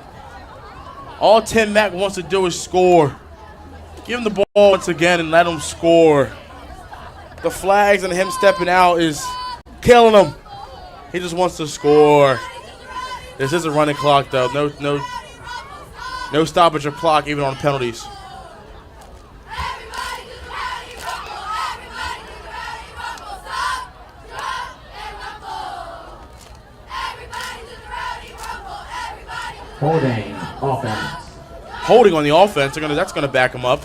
All Tim Mack wants to do is score. Give him the ball once again and let him score. The flags and him stepping out is killing him. He just wants to score. This is a running clock, though. No stoppage of clock, even on penalties. Holding offense. Holding on the offense, that's going to back him up.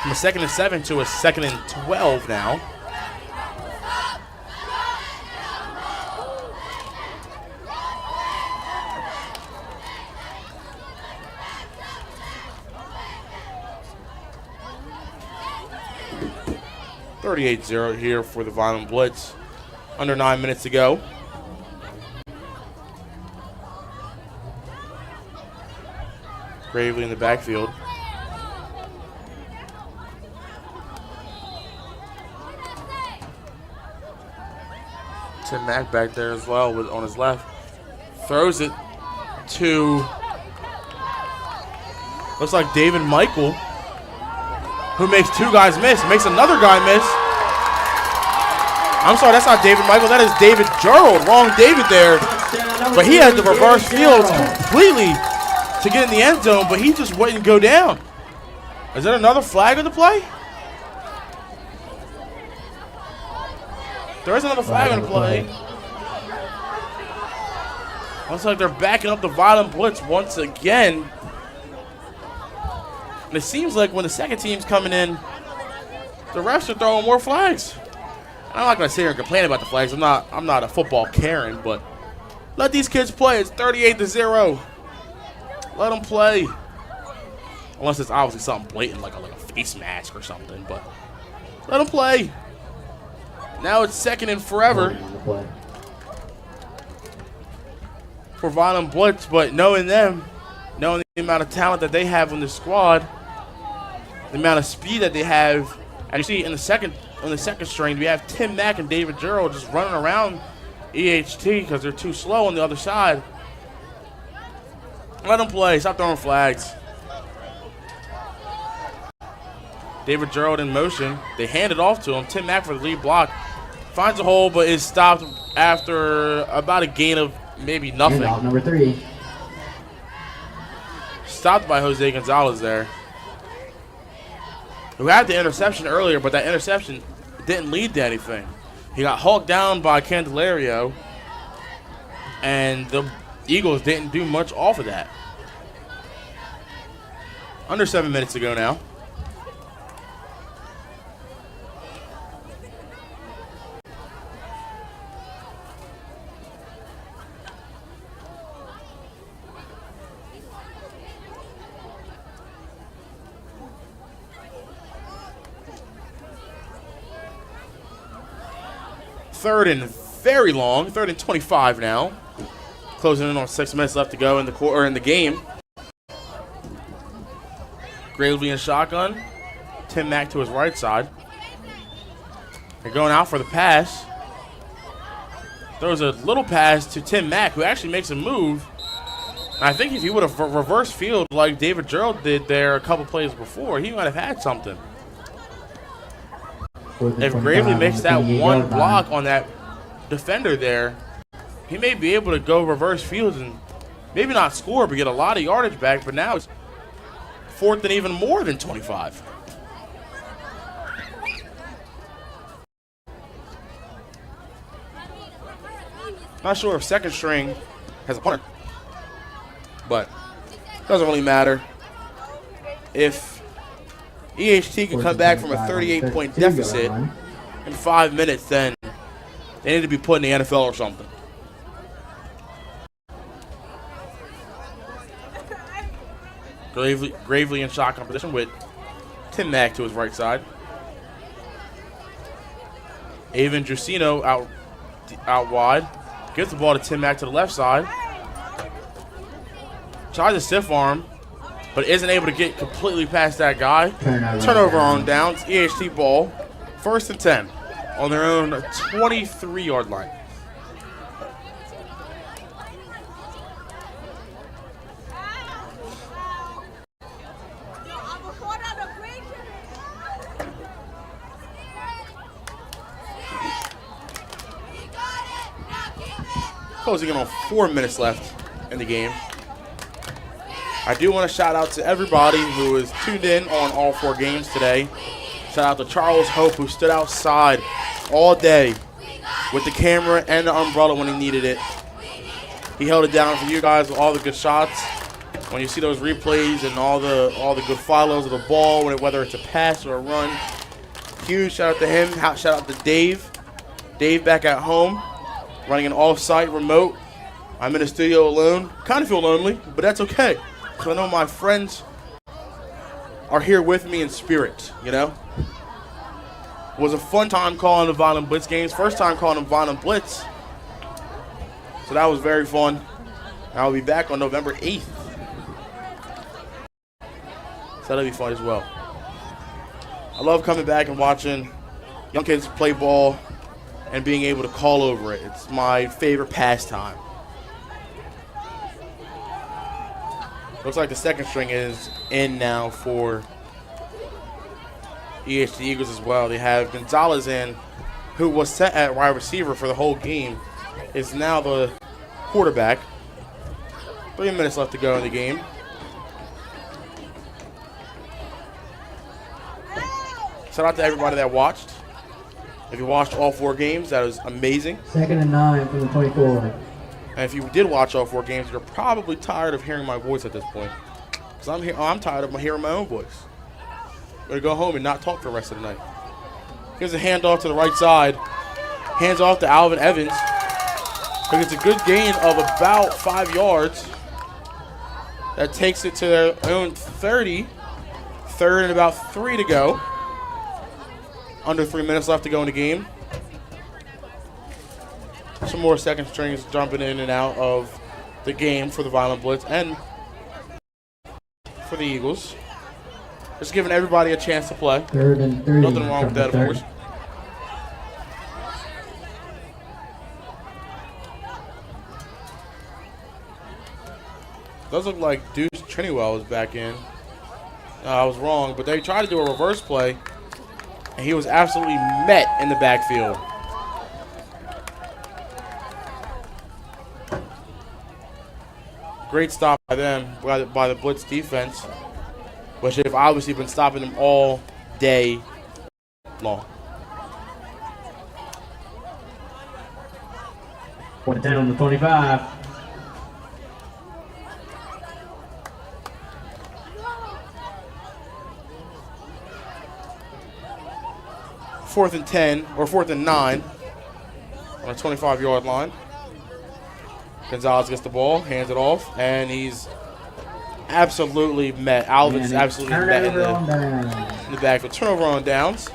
From a 2nd and 7 to a 2nd and 12 now. .38-0 here for the Vineland Blitz. Under 9 minutes to go. Gravely in the backfield. Tim Mack back there as well on his left. Throws it to, looks like David Michael, who makes 2 guys miss. Makes another guy miss. I'm sorry, that's not David Michael. That is David Gerald. Wrong David there. But he had the reverse field completely to get in the end zone, but he just wouldn't go down. Is that another flag on the play? There is another flag on the play. Looks like they're backing up the Vineland Blitz once again. And it seems like when the second team's coming in, the refs are throwing more flags. I'm not going to sit here and complain about the flags. I'm not a football Karen, but let these kids play. It's 38-0. Let them play. Unless it's obviously something blatant like a face mask or something, but let them play. Now it's 2nd and forever for Vineland Blitz, but knowing them, knowing the amount of talent that they have on the squad, the amount of speed that they have, and you see on the second string, we have Tim Mack and David Gerald just running around EHT because they're too slow on the other side. Let them play. Stop throwing flags. David Gerald in motion. They hand it off to him. Tim Mack for the lead block. Finds a hole, but is stopped after about a gain of maybe nothing. Handoff number 3. Stopped by Jose Gonzalez there, who had the interception earlier, but that interception didn't lead to anything. He got hauled down by Candelario, and the Eagles didn't do much off of that. Under 7 minutes to go now. Third and very long. 3rd and 25 now. Closing in on 6 minutes left to go in the game. Gravely in shotgun. Tim Mack to his right side. They're going out for the pass. Throws a little pass to Tim Mack, who actually makes a move. And I think if he would have reversed field like David Gerald did there a couple plays before, he might have had something. If Gravely makes that one block on that defender there, he may be able to go reverse field and maybe not score, but get a lot of yardage back. But now it's 4th and even more than 25. Not sure if second string has a punter, but doesn't really matter. If EHT can come back from a 38-point deficit in 5 minutes, then they need to be put in the NFL or something. Gravely in shotgun position with Tim Mack to his right side. Avon Jusino out wide. Gives the ball to Tim Mack to the left side. Tries to stiff arm, but isn't able to get completely past that guy. Turnover on downs. EHT ball. First and 10 on their own 23-yard line. Closing in on 4 minutes left in the game. I do want to shout out to everybody who is tuned in on all 4 games today. Shout out to Charles Hope, who stood outside all day with the camera and the umbrella when he needed it. He held it down for you guys with all the good shots. When you see those replays and all the good follows of the ball, whether it's a pass or a run, huge shout out to him. Shout out to Dave. Dave back at home, running an off-site remote. I'm in the studio alone. Kind of feel lonely, but that's okay. So I know my friends are here with me in spirit, you know? It was a fun time calling the Vineland Blitz games. First time calling them Vineland Blitz. So that was very fun. I'll be back on November 8th. So that'll be fun as well. I love coming back and watching young kids play ball and being able to call over it. It's my favorite pastime. Looks like the second string is in now for EHT Eagles as well. They have Gonzalez in, who was set at wide receiver for the whole game, is now the quarterback. 3 minutes left to go in the game. Shout out to everybody that watched. If you watched all 4 games, that was amazing. 2nd and 9 from the 24. And if you did watch all 4 games, you're probably tired of hearing my voice at this point. Because I'm tired of hearing my own voice. I'm going to go home and not talk for the rest of the night. Here's a handoff to the right side. Hands off to Alvin Evans. Because it's a good gain of about 5 yards. That takes it to their own 30. 3rd and about 3 to go. Under 3 minutes left to go in the game. Some more second strings jumping in and out of the game for the Vineland Blitz and for the Eagles. Just giving everybody a chance to play. 3rd and 3. Nothing wrong with that, of course. Does look like Deuce Trinywell is back in. I was wrong, but they tried to do a reverse play, and he was absolutely met in the backfield. Great stop by them, by the Blitz defense, which have obviously been stopping them all day long. 4th and 10 on the 25. Fourth and 10, or 4th and 9 on a 25-yard line. Gonzalez gets the ball, hands it off, and he's absolutely met. Alvin's absolutely met in the backfield. Turnover on downs.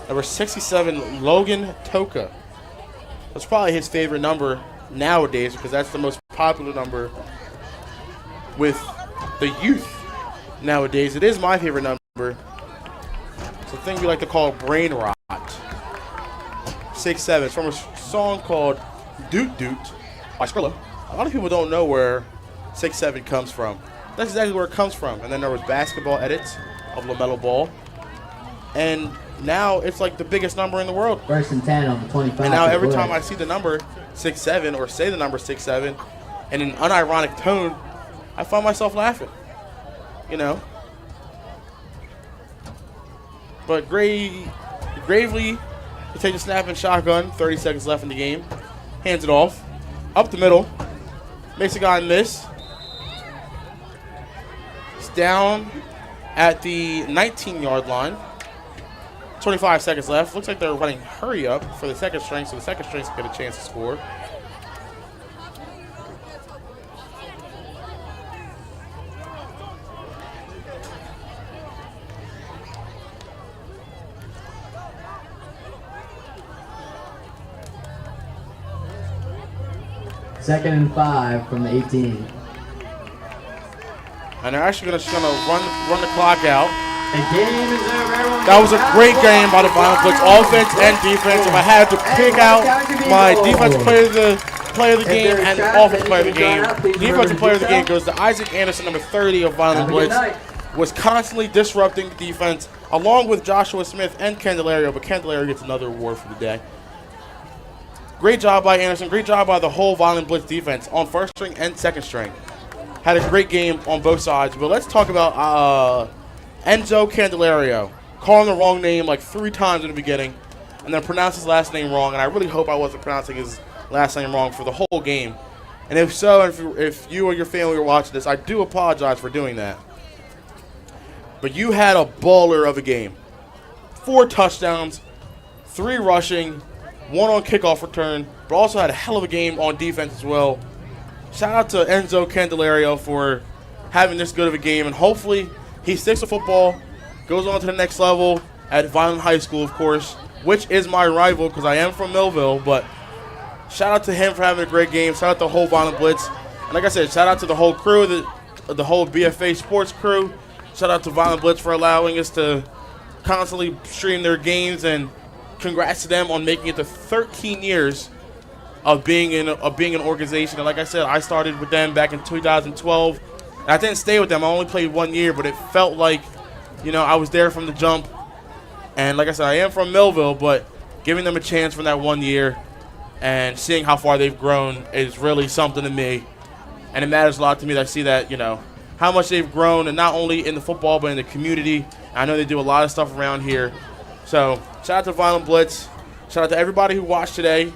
Number 67, Logan Toka. That's probably his favorite number nowadays because that's the most popular number with the youth nowadays. It is my favorite number. It's a thing we like to call brain rot. 6'7". It's from a song called Doot Doot by Skrilla. A lot of people don't know where 6'7" comes from. That's exactly where it comes from. And then there was basketball edits of LaMelo Ball. And now it's like the biggest number in the world. 1st and 10 on the 25. And now every time I see the number 6'7" or say the number 6'7" in an unironic tone, I find myself laughing. You know? But Gravely, he takes a snap and shotgun, 30 seconds left in the game. Hands it off. Up the middle. Makes a guy miss. It's down at the 19-yard line. 25 seconds left. Looks like they're running hurry up for the second string, so the second string's get a chance to score. Second and 5 from the 18. And they're actually gonna run the clock out. The game is over. Everyone That was a great game by the Vineland Blitz, offense and defense. If I had to pick out my defensive player of the game and offensive player of the game, defensive player of the game goes to Isaac Anderson, number 30 of Vineland Blitz. Was constantly disrupting the defense, along with Joshua Smith and Candelario, but Candelario gets another award for the day. Great job by Anderson. Great job by the whole Vineland Blitz defense on first string and second string. Had a great game on both sides. But let's talk about Enzo Candelario. Calling the wrong name like 3 times in the beginning, and then pronounced his last name wrong. And I really hope I wasn't pronouncing his last name wrong for the whole game. And if so, if you or your family are watching this, I do apologize for doing that. But you had a baller of a game. 4 touchdowns, 3 rushing, 1 on kickoff return, but also had a hell of a game on defense as well. Shout out to Enzo Candelario for having this good of a game, and hopefully he sticks to football, goes on to the next level at Vineland High School, of course, which is my rival because I am from Millville, but shout out to him for having a great game. Shout out to the whole Vineland Blitz. And like I said, shout out to the whole crew, the whole BFA Sports crew. Shout out to Vineland Blitz for allowing us to constantly stream their games, and congrats to them on making it to 13 years of being an organization. And like I said, I started with them back in 2012. And I didn't stay with them. I only played 1 year, but it felt like, I was there from the jump. And like I said, I am from Millville, but giving them a chance for that 1 year and seeing how far they've grown is really something to me. And it matters a lot to me that I see that, how much they've grown, and not only in the football, but in the community. I know they do a lot of stuff around here. So shout out to Vineland Blitz. Shout out to everybody who watched today.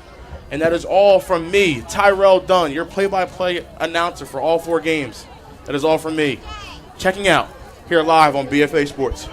And that is all from me, Tyrell Dunn, your play-by-play announcer for all 4 games. That is all from me. Checking out here live on BFA Sports.